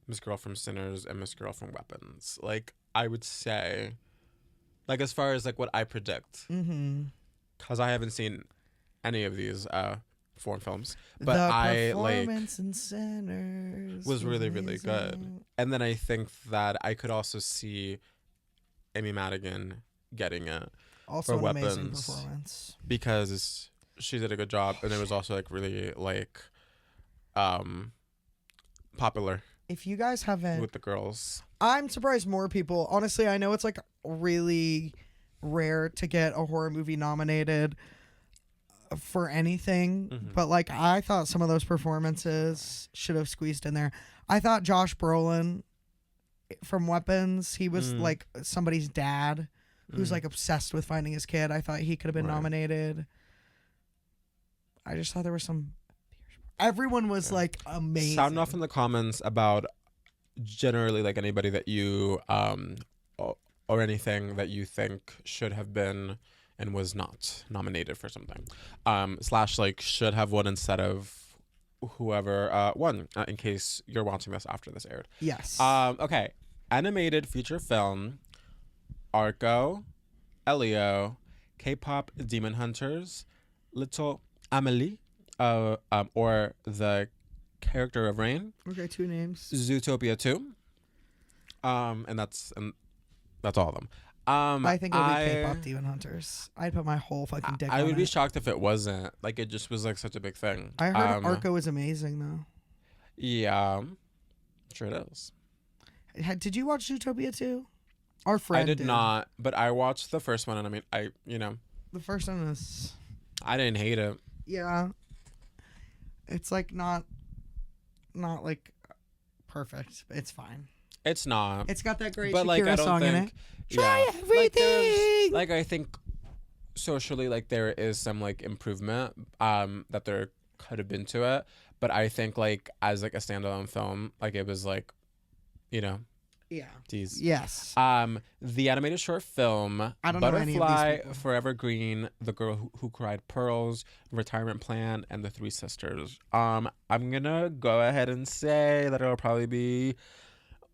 Miss Girl from Sinners and Miss Girl from Weapons. Like I would say, like as far as like what I predict, because I haven't seen any of these foreign films, but I like in Sinners was really really good. And then I think that I could also see Amy Madigan getting it also for an Weapons amazing performance because she did a good job, and it was also like really like popular. If you guys haven't with the girls, I'm surprised more people. Honestly, I know it's like really rare to get a horror movie nominated for anything, but like I thought some of those performances should have squeezed in there. I thought Josh Brolin from Weapons, he was like somebody's dad who's like obsessed with finding his kid. I thought he could have been nominated. I just thought there was some. Everyone was like amazing. Sound off in the comments about generally like anybody that you or anything that you think should have been and was not nominated for something. / like should have won instead of whoever won, in case you're watching this after this aired. Yes. Okay. Animated feature film, Arco, Elio, K-pop Demon Hunters, Little Amelie, or the character of Rain. Okay, 2 names. Zootopia 2. And that's all of them. I think it would be K-pop Demon Hunters. I'd put my whole fucking dick on it. I would be shocked if it wasn't. Like, it just was, like, such a big thing. I heard Arco is amazing, though. Yeah. Sure it is. Did you watch Zootopia 2? Our friend I did not, but I watched the first one, and I mean, the first one is... I didn't hate it. Yeah. It's, like, not like, perfect. It's fine. It's not. It's got that great but, Shakira like, I don't song think, in it. Try everything. Like I think socially, like there is some like improvement that there could have been to it, but I think like as like a standalone film, like it was like You know, Yeah. these. Yes. The animated short film I don't know any of these Butterfly, people. Forever Green, The Girl Who Cried Pearls, Retirement Plan, and The Three Sisters. I'm gonna go ahead and say that it'll probably be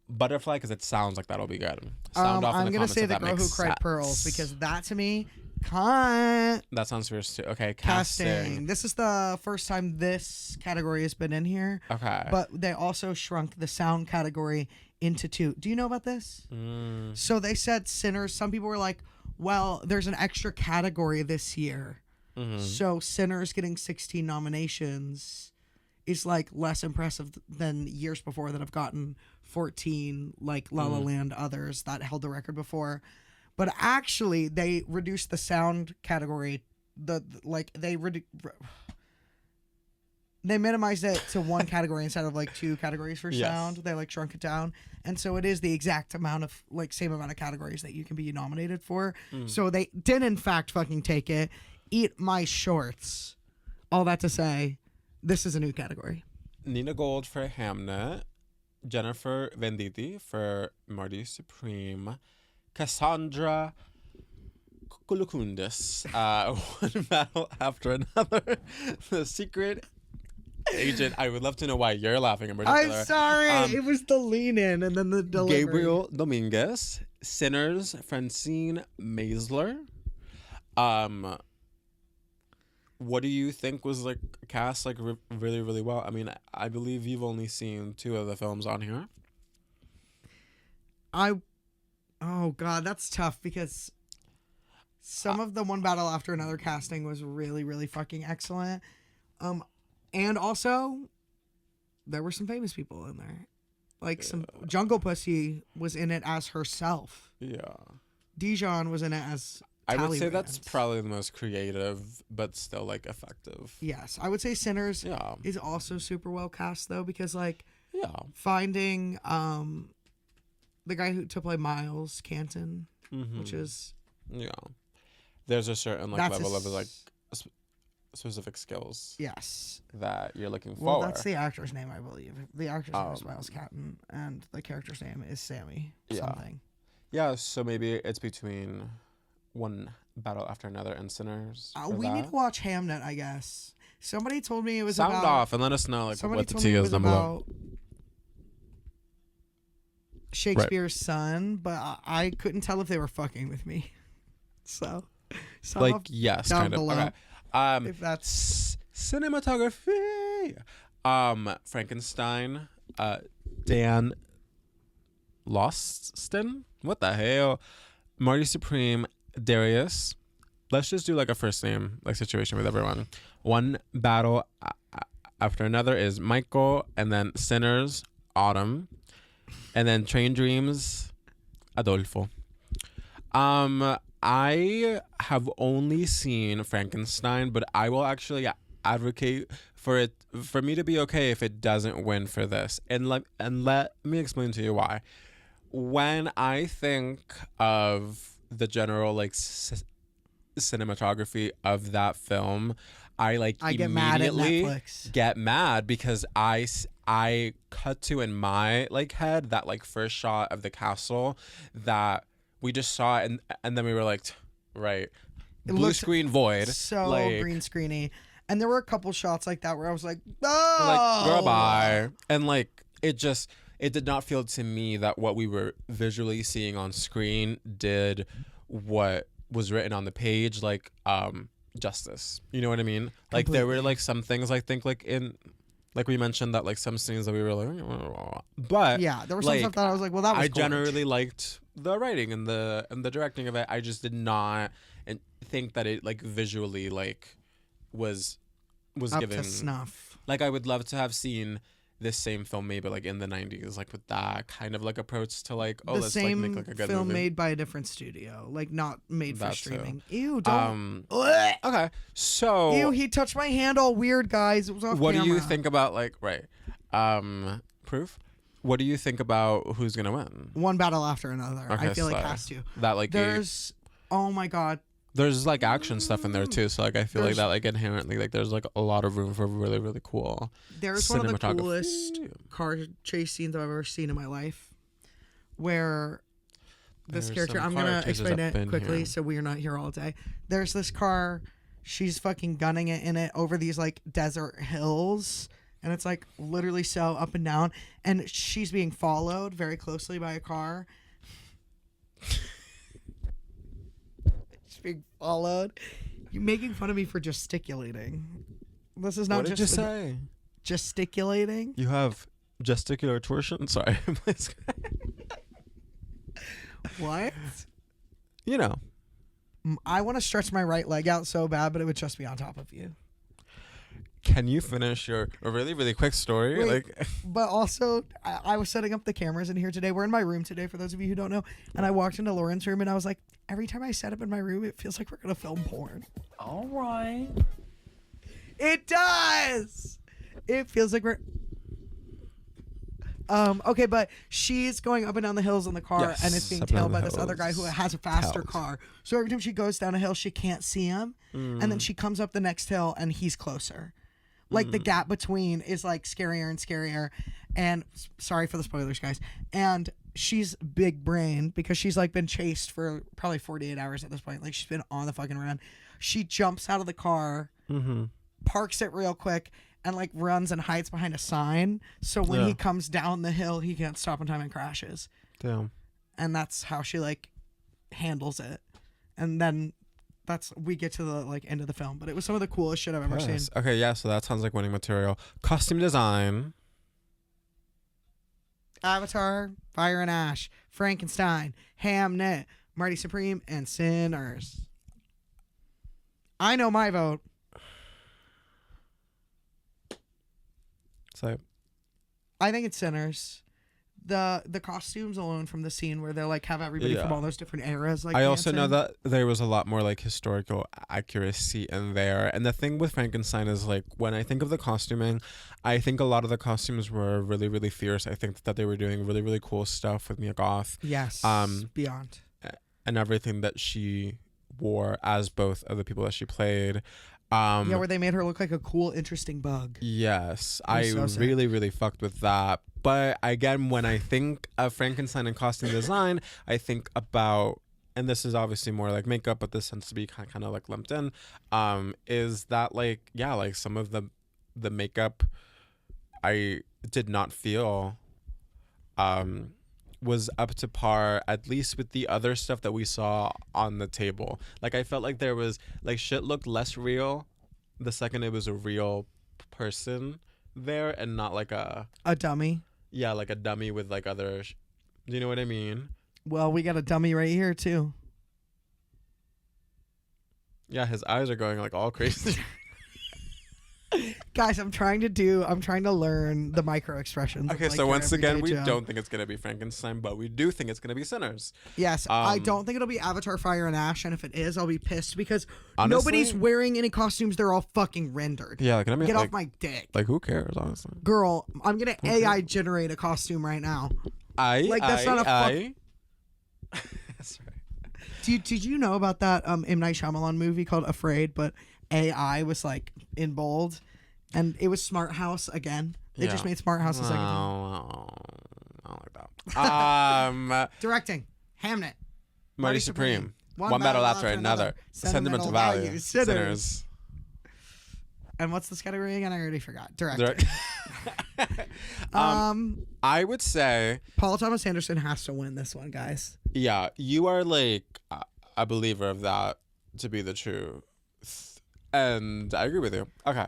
Butterfly because it sounds like that'll be good. Sound off in I'm the gonna comments say if The that Girl Who makes Cried Pearls sense. because that to me, cunt. That sounds fierce too. Okay, Casting. casting. This is the first time this category has been in here. Okay. But they also shrunk the sound category into 2. Do you know about this? So they said Sinners. Some people were like, well, there's an extra category this year. So Sinners getting 16 nominations is like less impressive than years before that have gotten 14, like La La Land, others that held the record before. But actually, they reduced the sound category. They minimized it to 1 category instead of like 2 categories for sound. They like shrunk it down, and so it is the exact amount of like same amount of categories that you can be nominated for. So they did in fact fucking take it. Eat my shorts. All that to say, this is a new category. Nina Gold for Hamnet, Jennifer Venditti for Marty Supreme, Cassandra Kulukundis, One Battle After Another, The Secret Agent. I would love to know why you're laughing in particular. I'm sorry. It was the lean in and then the delivery. Gabriel Dominguez, Sinners, Francine Maisler. What do you think was like cast like really, really well? I mean, I believe you've only seen 2 of the films on here. Oh God, that's tough because some of the One Battle After Another casting was really, really fucking excellent. And also there were some famous people in there. Like some Jungle Pussy was in it as herself. Yeah. Dijon was in it as I would say Talleyrand. that's probably the most creative, but still like effective. Yes, I would say Sinners Yeah. is also super well cast though because like Yeah. finding the guy to play Miles Canton, which is Yeah. There's a certain like That's level a of like specific skills yes. that you're looking Well, for. that's the actor's name, I believe. The actor's name is Miles Canton, and the character's name is Sammy something. Yeah, so maybe it's between One Battle After Another and Sinners. We need to watch Hamnet, I guess. Somebody told me it was Sound about... off and let us know like Somebody what the told me tea it is was down below. about Shakespeare's son, but I couldn't tell if they were fucking with me. So, Like yes, down kind of. below. Okay. If that's Cinematography. Frankenstein. Dan Loston. What the hell? Marty Supreme. Darius. Let's just do like a first name like situation with everyone. One Battle After Another is Michael, and then Sinners, Autumn, and then Train Dreams, Adolfo. I have only seen Frankenstein, but I will actually advocate for me to be okay if it doesn't win for this. And let me explain to you why. When I think of the general like cinematography of that film, I get mad at immediately Netflix. get mad because I cut to in my like head that like first shot of the castle that we just saw it and then we were like, right, blue looked screen void, so like, green screeny. And there were a couple shots like that where I was like, oh, like girl bye, and like it did not feel to me that what we were visually seeing on screen did what was written on the page like justice. You know what I mean? Like there were like some things I think like in like we mentioned that like some scenes that we were like, but yeah, there was some like, stuff that I was like, well, that was I gorge. generally liked the writing and the directing of it. I just did not think that it like visually like was up given to snuff. Like I would love to have seen this same film maybe like in the 90s, like with that kind of like approach to like, oh, The let's same like make like a good film movie. made by a different studio, like not made for That too. streaming. Ew, don't. Okay, so Ew, he touched my hand all weird, guys. It was off what camera. do you think about like proof? What do you think about who's gonna win? One Battle After Another. Okay, I feel like so has to. that like There's, oh my god. there's like action stuff in there too, so like I feel like There's- that like inherently like there's like a lot of room for really cool There's one of the cinematography. coolest car chase scenes I've ever seen in my life. where this There's character, some I'm going to characters explain up it in quickly here. so we're not here all day. There's this car. She's fucking gunning it in it over these like desert hills. And it's like literally so up and down. And she's being followed very closely by a car. She's being followed. You're making fun of me for gesticulating. This is not What did just you say? gesticulating. You have gesticular torsion? Sorry. Please. What? You know. I want to stretch my right leg out so bad, but it would just be on top of you. Can you finish your really, really quick story? Wait, but also, I was setting up the cameras in here today. We're in my room today, for those of you who don't know. And I walked into Lauren's room, and I was like, every time I set up in my room, it feels like we're going to film porn. All right. It does! It feels like we're... Okay, but she's going up and down the hills in the car, Yes, and it's being up and down tailed the by this other guy who hills. has a faster Tailed. car. So every time she goes down a hill, she can't see him, and then she comes up the next hill, and he's closer. Like the gap between is like scarier and scarier. And sorry for the spoilers, guys. And she's big brain because she's like been chased for probably 48 hours at this point. Like she's been on the fucking run. She jumps out of the car, parks it real quick, and like runs and hides behind a sign. So when he comes down the hill, he can't stop in time and crashes. Damn. And that's how she like handles it. And then we get to the like end of the film. But it was some of the coolest shit I've ever seen. Yes. Okay, yeah, so that sounds like winning material. Costume design. Avatar, Fire and Ash, Frankenstein, Hamnet, Marty Supreme, and Sinners. I know my vote. So I think it's Sinners. The costumes alone from the scene where they like have everybody from all those different eras. Like I also know dancing. that there was a lot more like historical accuracy in there. And the thing with Frankenstein is like when I think of the costuming, I think a lot of the costumes were really, really fierce. I think that they were doing really, really cool stuff with Mia Goth. Yes. Beyond. And everything that she wore as both of the people that she played. Yeah, where they made her look like a cool, interesting bug. Yes, It was I so sick. really, really fucked with that. But again, when I think of Frankenstein and costume design, I think about, and this is obviously more like makeup, but this tends to be kind of like lumped in, is that like, yeah, like some of the makeup I did not feel was up to par, at least with the other stuff that we saw on the table. Like I felt like there was like shit looked less real the second it was a real person there and not like a dummy. like a dummy with like other do you know what I mean? Well, we got a dummy right here too. Yeah, his eyes are going like all crazy. Guys, I'm trying to learn the micro expressions. Okay, so once again, we don't think it's gonna be Frankenstein, but we do think it's gonna be Sinners. Yes, I don't think it'll be Avatar, Fire and Ash, and if it is, I'll be pissed because Honestly, nobody's wearing any costumes. They're all fucking rendered. Yeah, like I mean, Get like, off my dick. like who cares, honestly? Girl, I'm gonna AI generate a costume right now. That's not a That's right. Did you know about that M. Night Shyamalan movie called Afraid, but AI was like in bold, and it was Smart House again. They just made Smart House a second time. I don't like that. Directing, Hamnet, Marty Supreme. One battle after another. Sentimental value. Sinners. And what's this category again? I already forgot. Director. I would say, Paul Thomas Anderson has to win this one, guys. yeah, you are like a believer of that to be the truth. And I agree with you. Okay.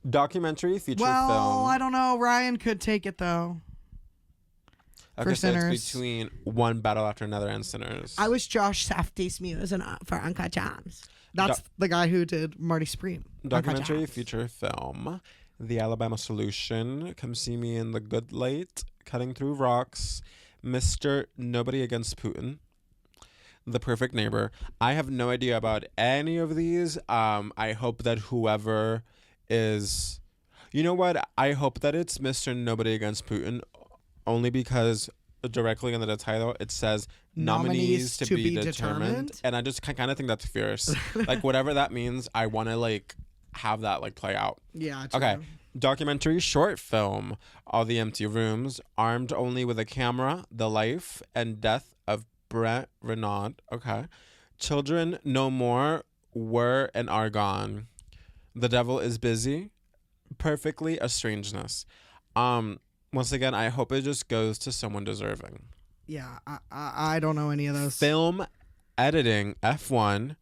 Documentary, feature film. Well, I don't know. Ryan could take it though. Okay, for so Sinners. it's between One Battle After Another and Sinners. I was Josh Safdie's muse and for Uncut Gems. That's the guy who did Marty Supreme. Documentary, feature film. The Alabama Solution. Come See Me in the Good Light. Cutting Through Rocks. Mr. Nobody Against Putin. The Perfect Neighbor. I have no idea about any of these. I hope that whoever is... You know what? I hope that it's Mr. Nobody Against Putin only because directly in the title it says nominees to be determined. And I just kind of think that's fierce. Like whatever that means, I want to like have that like play out. Yeah. Okay. Documentary short film, All the Empty Rooms, armed only with a camera, the life and death of Brent Renaud. Okay. Children No More Were and Are Gone. The Devil is Busy. Perfectly a Strangeness. Once again, I hope it just goes to someone deserving. Yeah, I don't know any of those. Film editing, F1,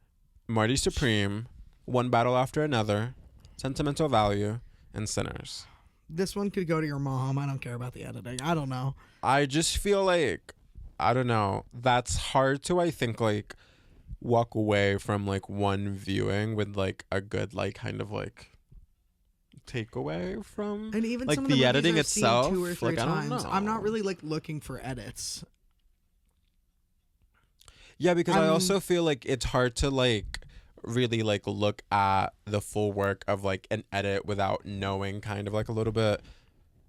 Marty Supreme, One Battle After Another, Sentimental Value, and Sinners. This one could go to your mom. I don't care about the editing. I don't know. I just feel like, I don't know, that's hard to, I think, like, walk away from, like, one viewing with, like, a good, like, kind of, like, takeaway from, And even like, some of the the movies editing I've seen itself. 2 or 3 like, I don't times. know. I'm not really like looking for edits. Yeah, because I also feel like it's hard to, like, really, like, look at the full work of, like, an edit without knowing kind of, like, a little bit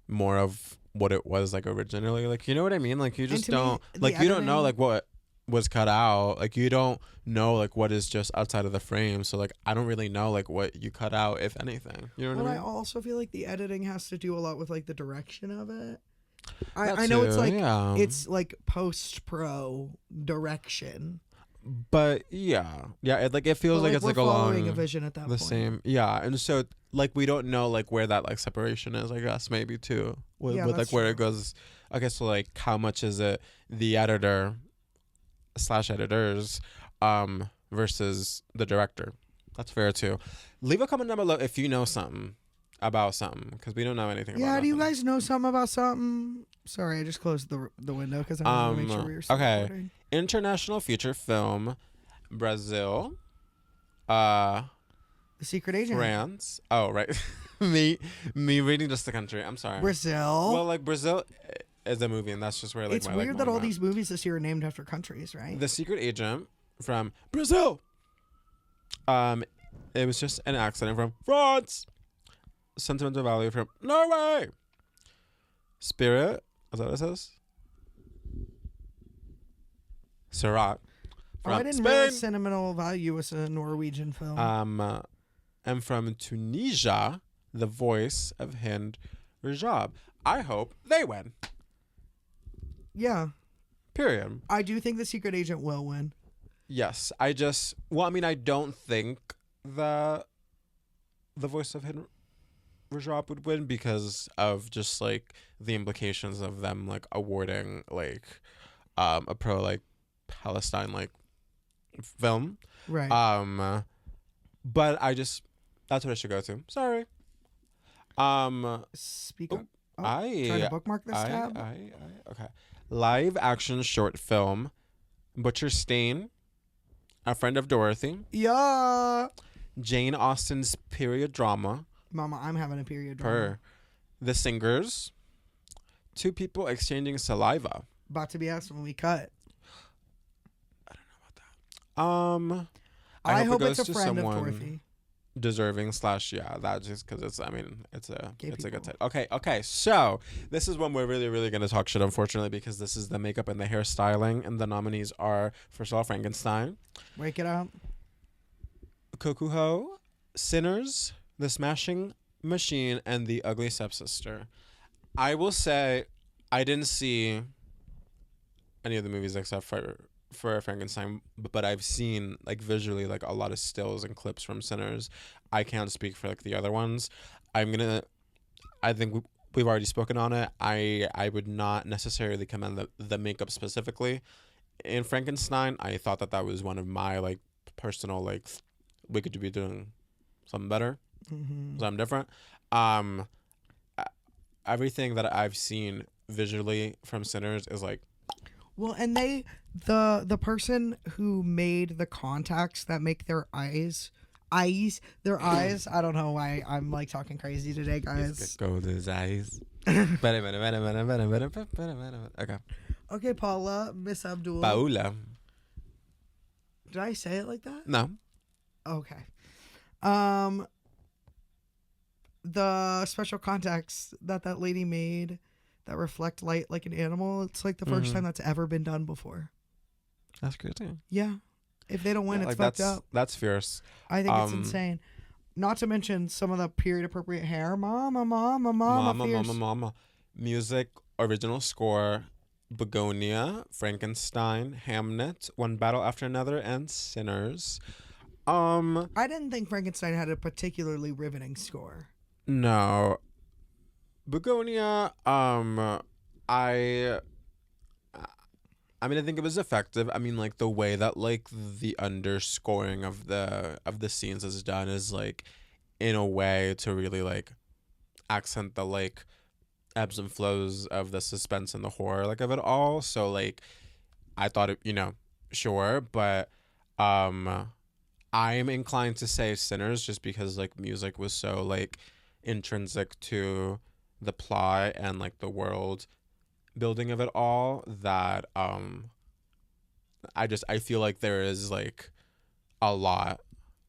more of what it was, like, originally. Like, you know what I mean? Like, you just to me, don't, the like, you don't know, editing- like, what was cut out. Like, you don't know, like, what is just outside of the frame. So, like, I don't really know, like, what you cut out, if anything. You know what Well, I I mean? also feel like the editing has to do a lot with like the direction of it. That I know it's too, like yeah. it's like post pro direction. But, yeah. Yeah, it feels But, like it's, we're like, following along a vision at that the point. same. Yeah, and so, like, we don't know, like, where that, like, separation is, I guess, maybe, too. With, Yeah, with like, that's where it true. goes. I guess, so, like, how much is it the editor / editors versus the director? That's fair, too. Leave a comment down below if you know something about something, because we don't know anything about Yeah, do you nothing. guys know something about something? Sorry, I just closed the window because I wanted to make sure we were still okay. recording. International feature film, Brazil, The Secret Agent. France. Oh, right. me reading just the country. I'm sorry. Brazil. Well, like, Brazil is a movie, and that's just where, like, it's my, weird like, that mind all went. these movies this year are named after countries, right? The Secret Agent from Brazil. It was just an accident from France. Sentimental Value from Norway. Spirit. Is that what it says? Syrah. Oh, I From didn't Spain. realize Sentimental Value was a Norwegian film. And from Tunisia, the voice of Hind Rajab. I hope they win. yeah, Period. I do think The Secret Agent will win. Yes. I don't think that the voice of Hind Rajab would win because of just, like, the implications of them, like, awarding, like, a pro, like, Palestine, like, film. Right. But that's what I should go to. Sorry. Speak oh, up. Oh, trying to I bookmark this tab. okay. Live action short film, Butcher Stain, A Friend of Dorothy, Yeah. Jane Austen's period drama, Mama, I'm having a period drama. Per, The Singers, Two People Exchanging Saliva. About to be asked when we cut. I hope it it's goes a to friend of someone Dorothy. deserving / that just because it's a Gay good people. title. Okay, so this is when we're really going to talk shit, unfortunately, because this is the makeup and the hairstyling, and the nominees are, first of all, Frankenstein, Wake it up. Kokuho, Sinners, The Smashing Machine, and The Ugly Stepsister. I will say I didn't see any of the movies except for Frankenstein, but I've seen, like, visually, like, a lot of stills and clips from Sinners. I can't speak for, like, the other ones. I think we've already spoken on it. I would not necessarily commend the makeup specifically in Frankenstein. I thought that was one of my, like, personal, like, we could be doing something better, something different. Everything that I've seen visually from Sinners is, like, Well, and the person who made the contacts that make their eyes, I don't know why I'm, like, talking crazy today, guys. go to his eyes. Okay. Okay, Paula, Miss Abdul. Paula. Did I say it like that? No. Okay. The special contacts that lady made that reflect light like an animal, it's like the first time that's ever been done before. That's good too. Yeah. If they don't win, Yeah, it's like, fucked up. That's fierce. I think it's insane. Not to mention some of the period appropriate hair. Mama, fierce. Music, original score, Begonia, Frankenstein, Hamnet, One Battle After Another, and Sinners. I didn't think Frankenstein had a particularly riveting score. No. Begonia, I mean, I think it was effective. I mean, like the way that like the underscoring of the scenes is done is like in a way to really like accent the like ebbs and flows of the suspense and the horror like of it all. So like I thought it, sure, but I'm inclined to say Sinners just because like music was so like intrinsic to the plot and like the world building of it all that I feel like there is like a lot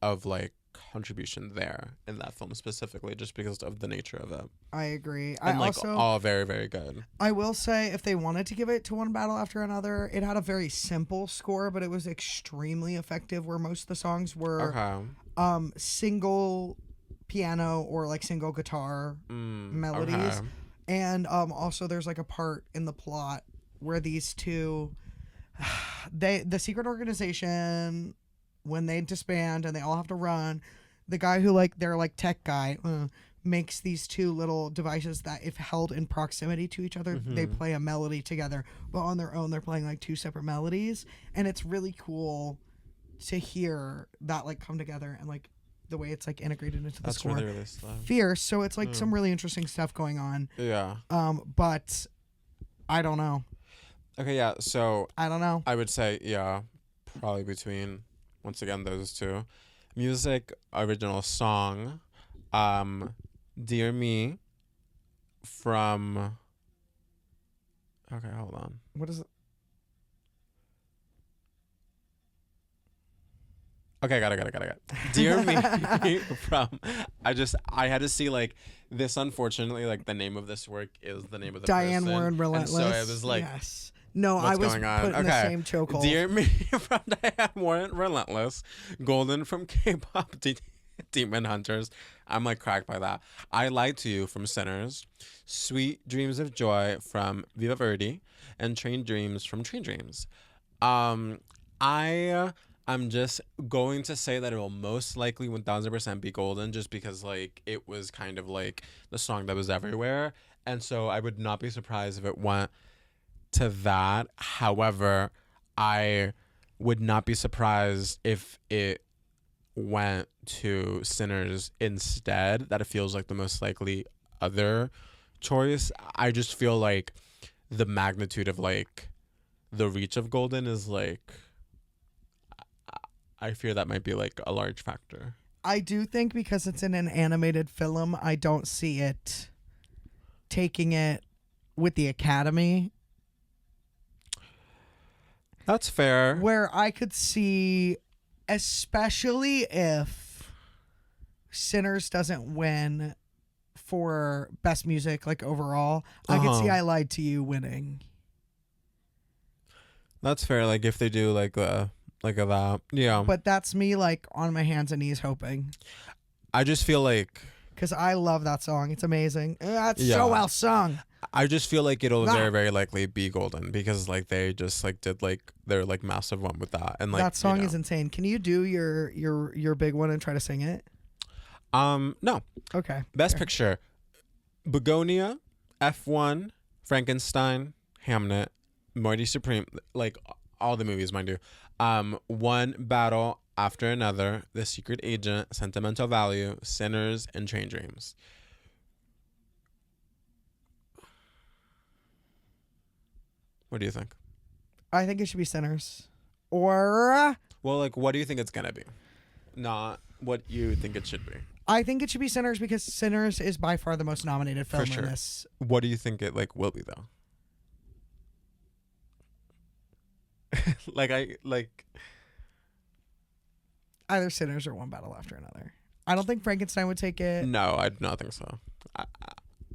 of like contribution there in that film specifically just because of the nature of it. I agree. And like all very, very good. I will say if they wanted to give it to One Battle After Another, it had a very simple score, but it was extremely effective where most of the songs were single piano or like single guitar melodies. Okay. And also there's like a part in the plot where these two, the secret organization, when they disband and they all have to run, the guy who like their like tech guy makes these two little devices that if held in proximity to each other, they play a melody together. But on their own, they're playing like two separate melodies. And it's really cool to hear that like come together and like the way it's like integrated into the score. That's really, really slow. Fierce. So it's like some really interesting stuff going on. Yeah. But I don't know. Okay, yeah. So I don't know. I would say, yeah, probably between, once again, those two. Music, original song, Dear Me from... Okay, hold on. What is it? Okay, got it. Dear Me from... I had to see, like, this, unfortunately, like, the name of this work is the name of the Diane person. Warren Relentless. And so it was like... Yes. No, What's I was going on? put in the same chokehold. Dear Me from Diane Warren Relentless. Golden from K-pop Demon Hunters. I'm like cracked by that. I Lied to You from Sinners. Sweet Dreams of Joy from Viva Verde. And Train Dreams from Train Dreams. I'm just going to say that it will most likely 1000% be Golden just because like it was kind of like the song that was everywhere. And so I would not be surprised if it went to that. However, I would not be surprised if it went to Sinners instead. That it feels like the most likely other choice. I just feel like the magnitude of like the reach of Golden is like, I fear that might be like a large factor. I do think because it's in an animated film, I don't see it taking it with the Academy. That's fair. Where I could see, especially if Sinners doesn't win for best music, like overall, I could see I Lied to You winning. That's fair. Like if they do like that, yeah. But that's me like on my hands and knees hoping. I just feel like because I love that song. It's amazing. It's so well sung. I just feel like it'll very, very likely be Golden because like they just like did like their like massive one with that and like that song is insane. Can you do your big one and try to sing it? No. Okay. Best Picture: Begonia, F1, Frankenstein, Hamnet, Mighty Supreme, like all the movies, mind you. One Battle After Another, The Secret Agent, Sentimental Value, Sinners, and Train Dreams. What do you think? I think it should be Sinners. Or... Well, like, what do you think it's going to be? Not what you think it should be. I think it should be Sinners because Sinners is by far the most nominated film For sure. in this. What do you think it, like, will be, though? Either Sinners or One Battle After Another. I don't think Frankenstein would take it. No, I do not think so.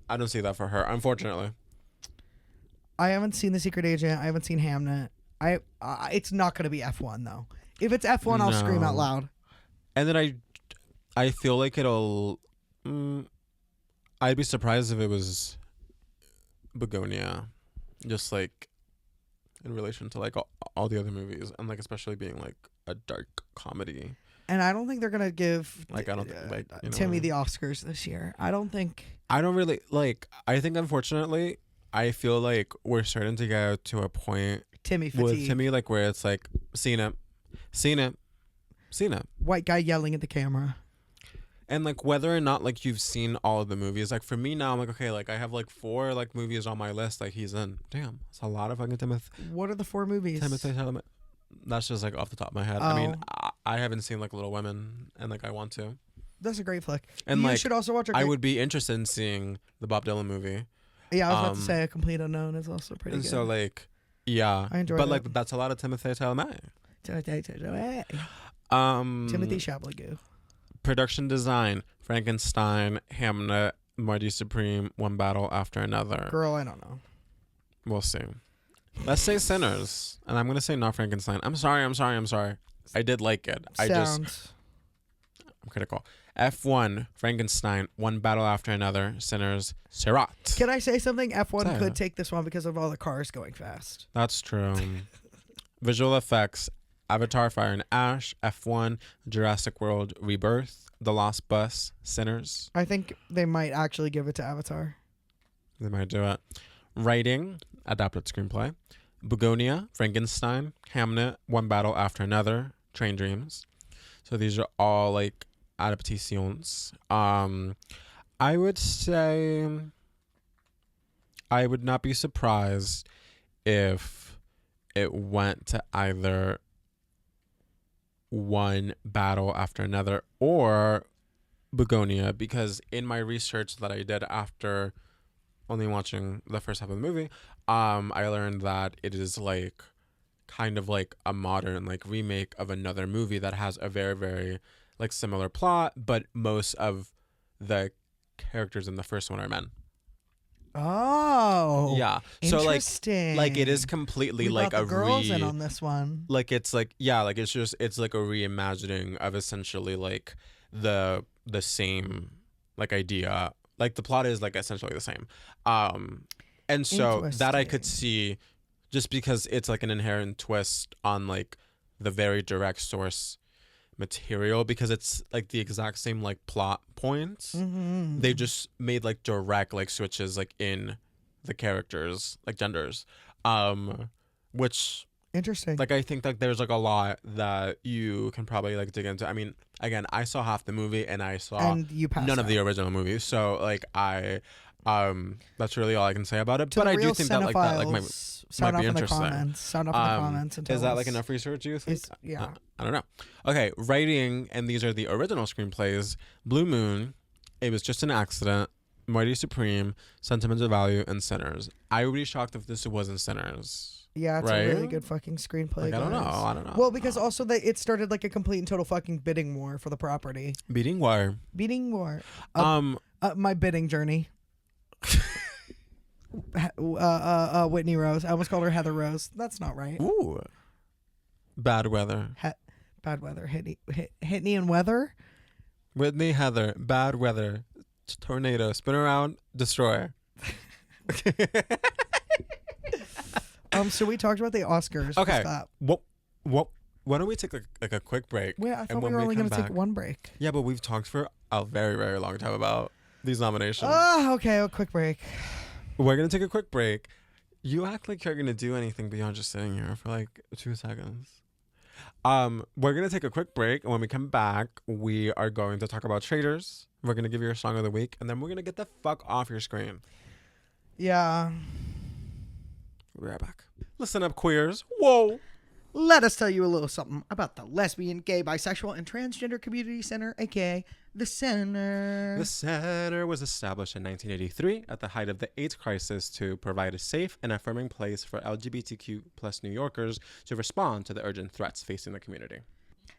I don't see that for her, unfortunately. I haven't seen The Secret Agent. I haven't seen Hamnet. It's not going to be F1 though. If it's F1, I'll scream out loud. And then I feel like it'll. I'd be surprised if it was Begonia, just like in relation to like all the other movies, and like especially being like a dark comedy. And I don't think they're gonna give Like I don't think like you know Timmy the Oscars this year. I don't think. I don't really like. I think unfortunately, I feel like we're starting to get to a point Timmy fatigue. with Timmy, like where it's like seen it. White guy yelling at the camera. And like whether or not like you've seen all of the movies, like for me now, I'm like okay, like I have like 4 like movies on my list. Like he's in. Damn, it's a lot of fucking Timothy. What are the 4 movies? That's just like off the top of my head. Oh. I mean, I haven't seen like Little Women, and like I want to. That's a great flick. And you like should also watch. I would be interested in seeing the Bob Dylan movie. Yeah, I was about to say A Complete Unknown is also pretty And good. so like, yeah, I enjoyed but it. like that's a lot of Timothée Chalamet. Timothy Chalamet. Production design: Frankenstein, Hamnet, Marty Supreme, One Battle After Another. Girl, I don't know. We'll see. Let's say Sinners, and I'm gonna say not Frankenstein. I'm sorry. I did like it. I'm critical. F1, Frankenstein, One Battle After Another, Sinners, Sirat. Can I say something? F1 Say could it. take this one because of all the cars going fast. That's true. Visual effects: Avatar: Fire and Ash, F1, Jurassic World: Rebirth, The Lost Bus, Sinners. I think they might actually give it to Avatar. They might do it. Writing: adapted screenplay. Begonia, Frankenstein, Hamnet, One Battle After Another, Train Dreams. So these are all like adaptations. I would say I would not be surprised if it went to either One Battle After Another or Begonia, because in my research that I did after only watching the first half of the movie, I learned that it is like kind of like a modern like remake of another movie that has a very, very like similar plot, but most of the characters in the first one are men. Oh, Yeah. So interesting. like it is completely we like brought a the girls in on this one. like it's like yeah, like it's like a reimagining of essentially like the same like idea. Like the plot is like essentially the same. And so that I could see, just because it's like an inherent twist on like the very direct source material, because it's like the exact same like plot points. Mm-hmm. They just made like direct like switches like in the characters like genders, which Interesting. like I think like there's like a lot that you can probably like dig into. I mean, again, I saw half the movie and I saw and you passed none out. of the original movies, so like that's really all I can say about it. To But the I real do think that like that like sound might off be in the interesting. comments. Sound off in the comments and tell is that us. like enough research, you think? Yeah. I don't know. Okay, writing, and these are the original screenplays: Blue Moon, It Was Just an Accident, Mighty Supreme, Sentimental Value, and Sinners. I would be shocked if this wasn't Sinners. Yeah, it's right? a really good fucking screenplay. Like, I don't guys. know. Well, because also it started like a complete and total fucking bidding war for the property. Beating War. Bidding war. My bidding journey. Whitney Rose. I almost called her Heather Rose. That's not right. Ooh. Bad Weather. Bad weather. Whitney and weather. Whitney, Heather, Bad Weather, Tornado, Spin Around, Destroy. So we talked about the Oscars. Okay. Stop. Why don't we take like a quick break? Wait, I thought and we when were only come going to take back- one break. Yeah, but we've talked for a very, very long time about these nominations. Oh, okay. A quick break. We're going to take a quick break. You act like you're going to do anything beyond just sitting here for like 2 seconds. We're going to take a quick break, and when we come back, we are going to talk about Traitors. We're going to give you your song of the week, and then we're going to get the fuck off your screen. Yeah. We'll be right back. Listen up, queers. Whoa. Let us tell you a little something about the Lesbian, Gay, Bisexual, and Transgender Community Center, aka the Center. The center was established in 1983 at the height of the AIDS crisis to provide a safe and affirming place for LGBTQ plus New Yorkers to respond to the urgent threats facing the community.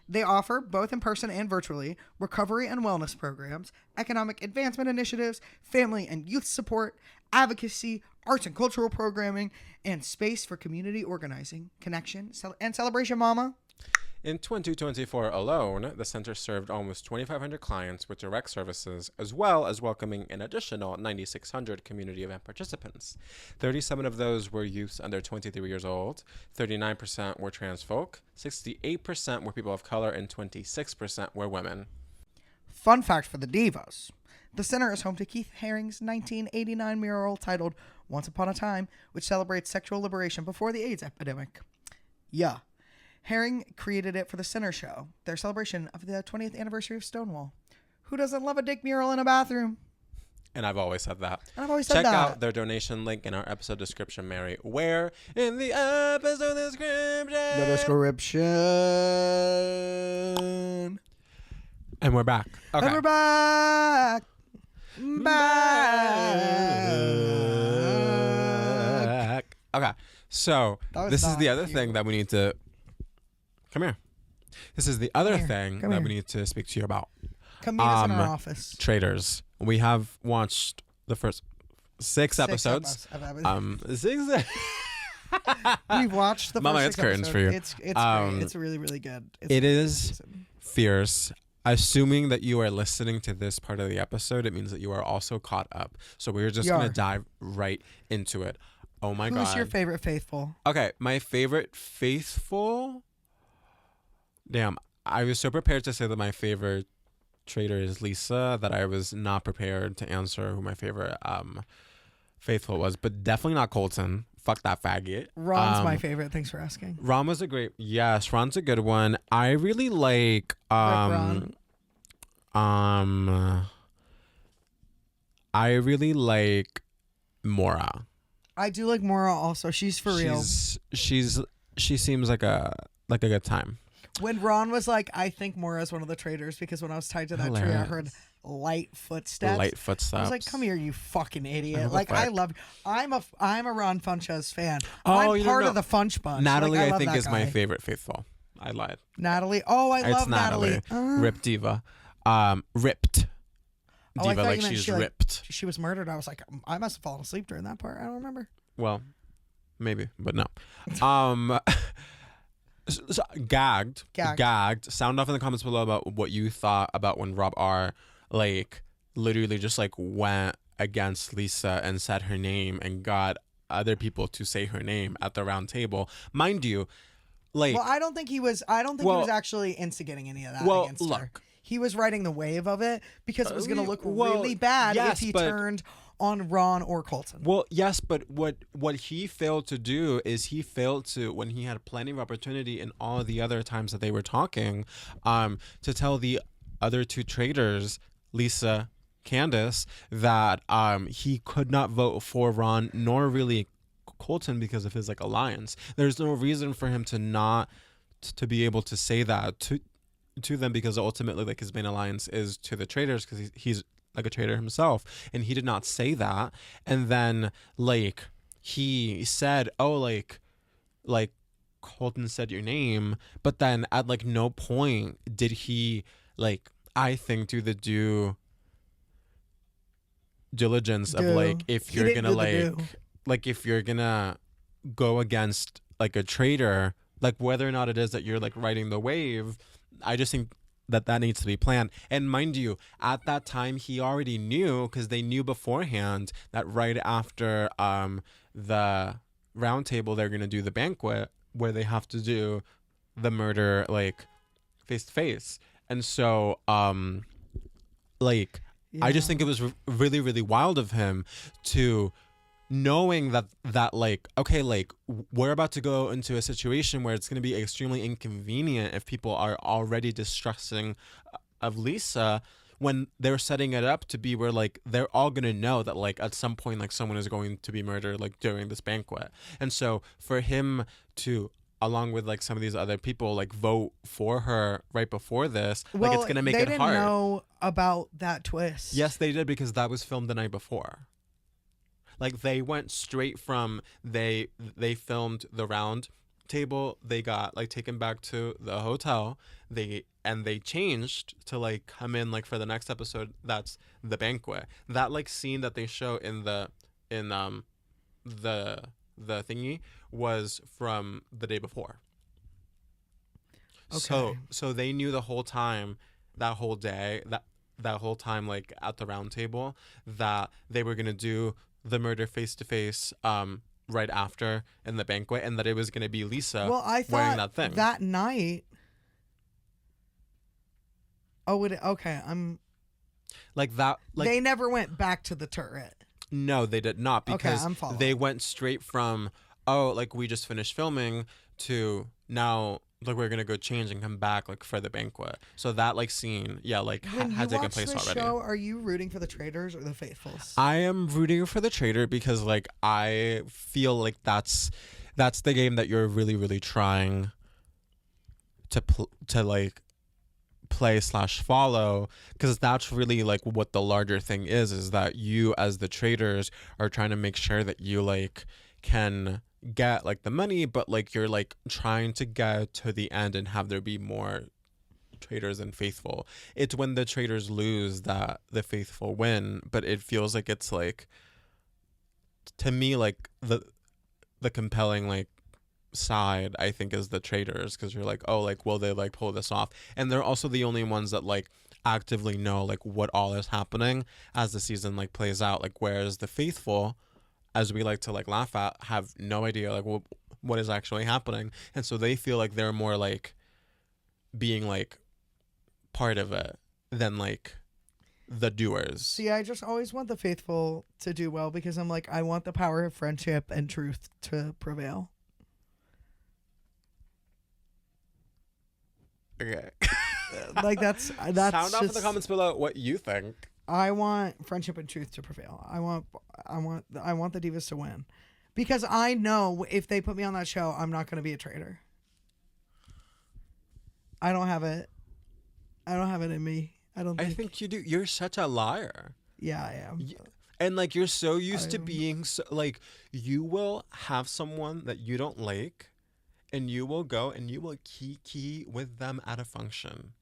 They offer, both in person and virtually, recovery and wellness programs, economic advancement initiatives, family and youth support, advocacy, arts and cultural programming, and space for community organizing, connection, and celebration, mama. In 2024 alone, the center served almost 2,500 clients with direct services, as well as welcoming an additional 9,600 community event participants. 37 of those were youths under 23 years old, 39% were trans folk, 68% were people of color, and 26% were women. Fun fact for the divas. The center is home to Keith Haring's 1989 mural titled Once Upon a Time, which celebrates sexual liberation before the AIDS epidemic. Yeah. Haring created it for the Center Show, their celebration of the 20th anniversary of Stonewall. Who doesn't love a dick mural in a bathroom? And I've always said that. Check out their donation link in our episode description, Mary. Where? In the episode description. The description. And we're back. Okay. And we're back. Back. Okay. So this is the other cute. thing that we need to... Come here. This is the other thing Come that here. we need to speak to you about. Come meet us in our office. Traitors. We have watched the first six episodes. Six. We've watched the Mama, first it's 6 curtains episodes. for you. It's great. It's really, really good. It is fierce. Assuming that you are listening to this part of the episode, it means that you are also caught up. So we're just going to dive right into it. Oh my God. Who's your favorite faithful? Okay, my favorite faithful... Damn, I was so prepared to say that my favorite traitor is Lisa that I was not prepared to answer who my favorite faithful was, but definitely not Colton. Fuck that faggot. Ron's my favorite. Thanks for asking. Ron was a great... Yes, Ron's a good one. I really like... Ron. I really like Mora. I do like Mora also. She's for real. She seems like a good time. When Ron was like, I think Mora is one of the traitors because when I was tied to that tree, I heard light footsteps. Light footsteps. I was like, come here, you fucking idiot. What the fuck? I love you. I'm a Ron Funches fan. Oh, I'm part of the Funch bunch. Natalie, I love think, that is guy. my favorite faithful. I lied. Natalie. Oh, I love It's Natalie. Natalie. Ripped diva. Ripped I diva, thought like you meant she's she, ripped. She was murdered. I was like, I must have fallen asleep during that part. I don't remember. Well, maybe, but no. So, gagged. Sound off in the comments below about what you thought about when Rob R. like literally just like went against Lisa and said her name and got other people to say her name at the round table. Mind you, like, well, I don't think he was actually instigating any of that against her. He was riding the wave of it because it was going to look really bad if he turned on Ron or Colton. Well, yes, but what he failed to do is he failed to, when he had plenty of opportunity in all of the other times that they were talking, to tell the other two traitors, Lisa, Candace, that he could not vote for Ron nor really Colton because of his like alliance. There's no reason for him to not to be able to say that to them because ultimately like his main alliance is to the traitors because he's like a traitor himself, and he did not say that. And then like he said, oh, like Colton said your name, but then at like no point did he like I think do the due diligence of like if you're gonna like if you're gonna go against like a traitor, like whether or not it is that you're like riding the wave. I just think that needs to be planned. And mind you, at that time he already knew, because they knew beforehand that right after the round table they're gonna do the banquet where they have to do the murder like face to face. And so I just think it was really, really wild of him to knowing that like, okay, like we're about to go into a situation where it's going to be extremely inconvenient if people are already distrusting of Lisa, when they're setting it up to be where like they're all going to know that like at some point like someone is going to be murdered like during this banquet. And so for him to, along with like some of these other people, like vote for her right before this, like it's gonna make it hard. They didn't know about that twist. Yes, they did, because that was filmed the night before. Like they went straight from they filmed the round table, they got like taken back to the hotel, they changed to like come in like for the next episode. That's the banquet. That like scene that they show in the thingy was from the day before. Okay. So they knew the whole time, that whole day, that whole time, like at the round table, that they were gonna do the murder face to face right after in the banquet, and that it was gonna be Lisa Well, I wearing thought that thing. that night. Oh, okay. Like that, like They never went back to the turret. no, they did not, Okay, because I'm following. they went straight from, oh, like we just finished filming, to now like we're gonna go change and come back like for the banquet. So that like scene, yeah, like When had you taken watch place this already. show, are you rooting for the traitors or the faithfuls? I am rooting for the traitor because like I feel like that's the game that you're really really trying to like play / follow, because that's really like what the larger thing is that you as the traders are trying to make sure that you like can get like the money, but like you're like trying to get to the end and have there be more traders and faithful. It's when the traders lose that the faithful win, but it feels like it's like, to me, like the compelling like side I think is the traders, because you're like, oh, like will they like pull this off? And they're also the only ones that like actively know like what all is happening as the season like plays out, like whereas the faithful, as we like to like laugh at, have no idea like what is actually happening, and so they feel like they're more like being like part of it than like the doers. See, I just always want the faithful to do well because I'm like, I want the power of friendship and truth to prevail. Okay. Like that's Sound off in the just- comments below what you think. I want friendship and truth to prevail. I want the divas to win, because I know if they put me on that show, I'm not going to be a traitor. I don't have it. I don't have it in me. I don't. I think you do. You're such a liar. Yeah, I am. And like you're so used to being so, like, you will have someone that you don't like, and you will go and you will kiki with them at a function.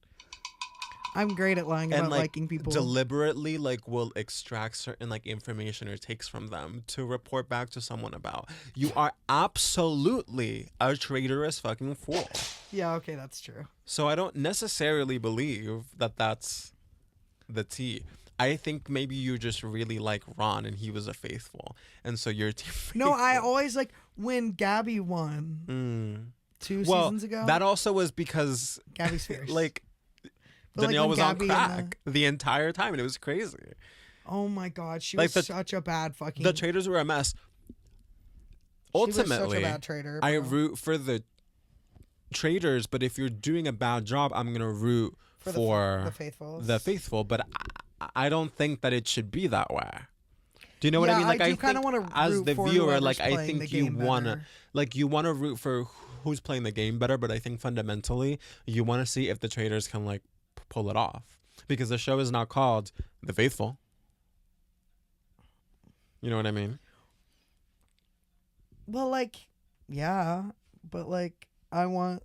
I'm great at lying And about like liking people. deliberately like will extract certain like information or takes from them to report back to someone about. You are absolutely a traitorous fucking fool. Yeah, okay, that's true. So I don't necessarily believe that that's the tea. I think maybe you just really like Ron and he was a faithful, and so you're team faithful. No, I always like when Gabby won 2 seasons ago. That also was because Gabby's fierce. like But, Danielle when was on Gabby crack the entire time, and it was crazy. Oh my god, she Like was such a bad fucking. The traders were a mess. Ultimately, she was such a bad traitor. I bro. root for the traders, but if you're doing a bad job, I'm gonna root for the faithful. the faithful. But I don't think that it should be that way. Do you know what I mean? Like I do I kinda think wanna as root the for viewer, whoever's like I playing think the you game wanna better. like you wanna root for who's playing the game better. But I think fundamentally, you want to see if the traders can like pull it off, because the show is not called The Faithful. You know what I mean? Well, like, yeah, but like, I want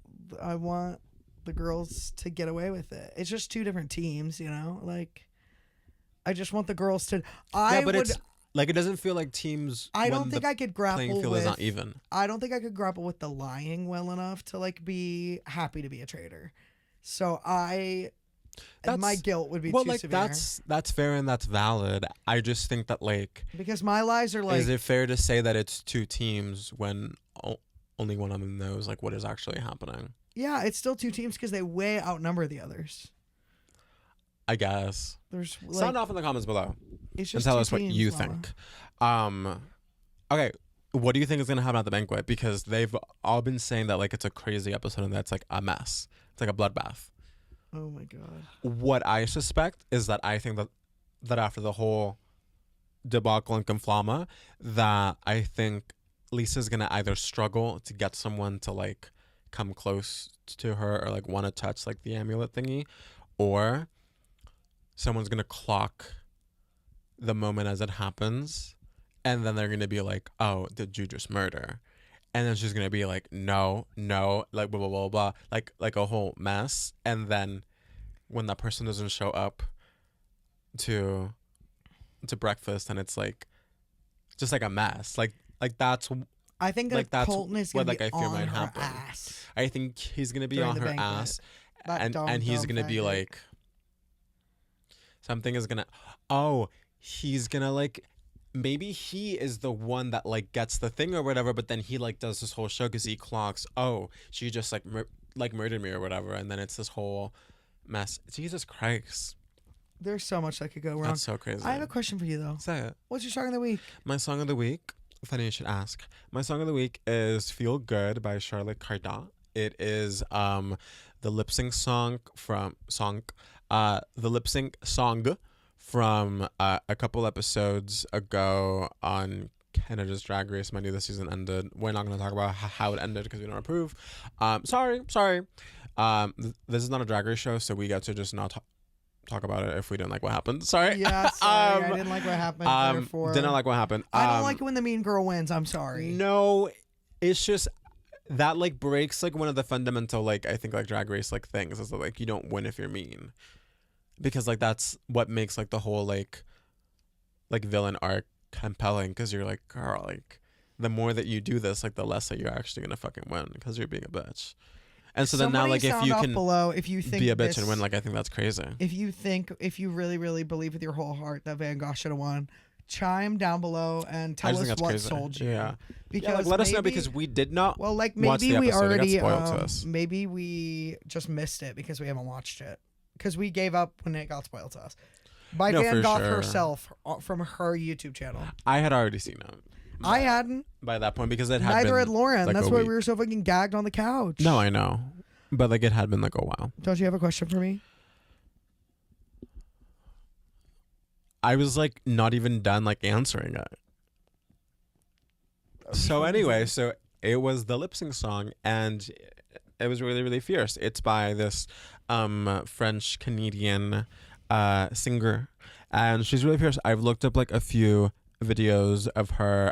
the girls to get away with it. It's just 2 different teams, you know. Like, I just want the girls to. It's like it doesn't feel like teams. I don't think I could grapple playing field with. is not even. I don't think I could grapple with the lying well enough to like be happy to be a traitor. So my guilt would be too like severe. that's fair and that's valid. I just think that like, Because my lies are like. is it fair to say that it's 2 teams when only one of them knows like what is actually happening? Yeah, it's still 2 teams because they way outnumber the others. I guess. There's like, Sound off in the comments below it's and just tell 2 us what teams, you Mama. think. Okay, what do you think is gonna happen at the banquet? Because they've all been saying that like it's a crazy episode and that's like a mess. It's like a bloodbath. Oh my god. What I suspect is that I think that after the whole debacle in Conflama, that I think Lisa's gonna either struggle to get someone to like come close to her or like want to touch like the amulet thingy, or someone's gonna clock the moment as it happens, and then they're gonna be like, oh, did you just murder? And then she's gonna be like, no, like blah blah blah blah, like a whole mess. And then when that person doesn't show up to breakfast, and it's like just like a mess. Like that's I think like that that's Colton is what gonna like be I fear on might her happen. ass. I think he's gonna be During on the her banquet. ass, That and he's dumb gonna be faggot. like, something is gonna. Oh, he's gonna like. Maybe he is the one that like gets the thing or whatever, but then he like does this whole show because he clocks. Oh, she just like murdered me or whatever, and then it's this whole mess. Jesus Christ, There's so much that could go wrong. that's so crazy. I have a question for you though. Say it. What's your song of the week? My song of the week. Funny you should ask. My song of the week is "Feel Good" by Charlotte Cardin. It is the lip sync song from a couple episodes ago on Canada's Drag Race. Mind you, the season ended. We're not going to talk about how it ended because we don't approve. Sorry. This is not a Drag Race show, so we get to just not talk about it if we didn't like what happened. Sorry. Yeah, sorry. I didn't like what happened. Therefore, didn't like what happened. I don't like it when the mean girl wins. I'm sorry. No, it's just that like breaks like one of the fundamental like I think like Drag Race like things is that like you don't win if you're mean, because like that's what makes like the whole like villain arc compelling, because you're like, girl, like the more that you do this, like the less that you're actually gonna fucking win because you're being a bitch. And so then now like if you can below, if you think be a bitch and win, like I think that's crazy. If you really really believe with your whole heart that Van Gogh should have won, chime down below and tell us what crazy. sold you. Yeah. Because like, let us know, because we did not. Well, like watch maybe the we episode. already It got spoiled to us. maybe we just missed it because we haven't watched it, because we gave up when it got spoiled to us by No, Van for Gogh sure. herself from her YouTube channel. I had already seen it. I hadn't. By that point, because it had Neither been, had Lauren. like, That's a why week. we were so fucking gagged on the couch. No, I know, but like it had been like a while. Don't you have a question for me? I was like not even done like answering it. So anyway, so it was the lip sync song, and it was really really fierce. It's by this French Canadian singer, and she's really fierce. I've looked up like a few videos of her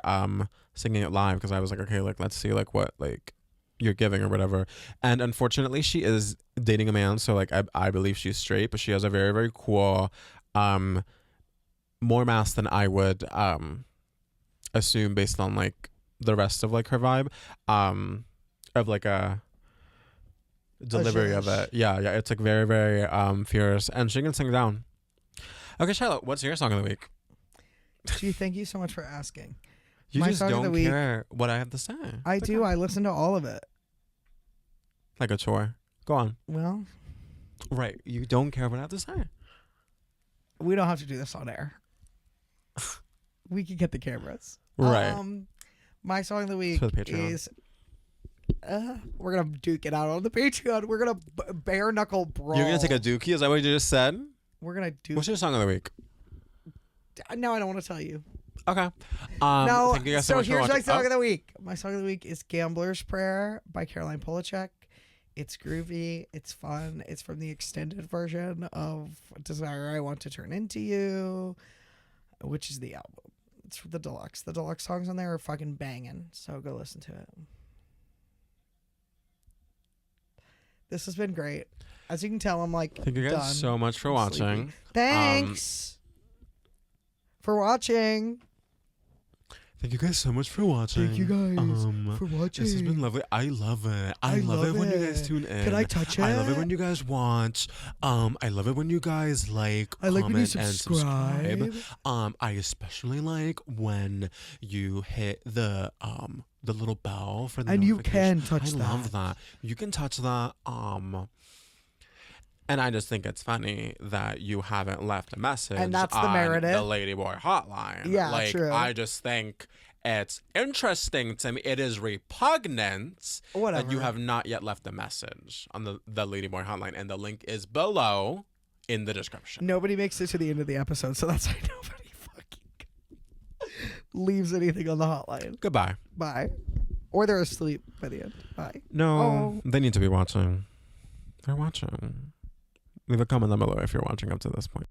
singing it live, because I was like, okay, like let's see like what like you're giving or whatever. And unfortunately she is dating a man, so like I believe she's straight, but she has a very very cool more mass than I would assume based on like the rest of like her vibe of like a delivery of it. Yeah, it's like very very fierce, and she can sing down. Okay, Shiloh, what's your song of the week? Gee, thank you so much for asking. You My just song of the don't week- care what I have to say. I do. I listen to all of it. Like a chore. Go on. Well, Right, you don't care what I have to say. we don't have to do this on air. We can get the cameras. Right. My song of the week For the Patreon. is. We're gonna duke it out on the Patreon. We're gonna bare knuckle brawl. You're gonna take a dookie? Is that what you just said? We're gonna do. What's your song of the week? No, I don't want to tell you. Okay. No. Thank you guys so much for here's my watching. song of the week. My song of the week is "Gambler's Prayer" by Caroline Polachek. It's groovy. It's fun. It's from the extended version of "Desire I Want to Turn Into You," which is the album. It's the deluxe. The deluxe songs on there are fucking banging. So go listen to it. This has been great. As you can tell, I'm like Thank you guys done. so much for I'm watching. sleepy. Thanks for watching. Thank you guys so much for watching. Thank you guys for watching. This has been lovely. I love it. I love it when you guys tune in. Can I touch it? I love it when you guys watch. I love it when you guys like, I like comment, when you and subscribe. subscribe. I especially like when you hit the little bell for the And you notification. can touch I love that. You can touch that. And I just think it's funny that you haven't left a message. And that's the on Meredith. the Ladyboy hotline. Yeah, like, true. I just think it's interesting to me. It is repugnant Whatever. that you have not yet left a message on the Ladyboy hotline, and the link is below in the description. Nobody makes it to the end of the episode, so that's why nobody fucking leaves anything on the hotline. Goodbye. Bye. Or they're asleep by the end. Bye. No, Oh. they need to be watching. They're watching. Leave a comment down below if you're watching up to this point.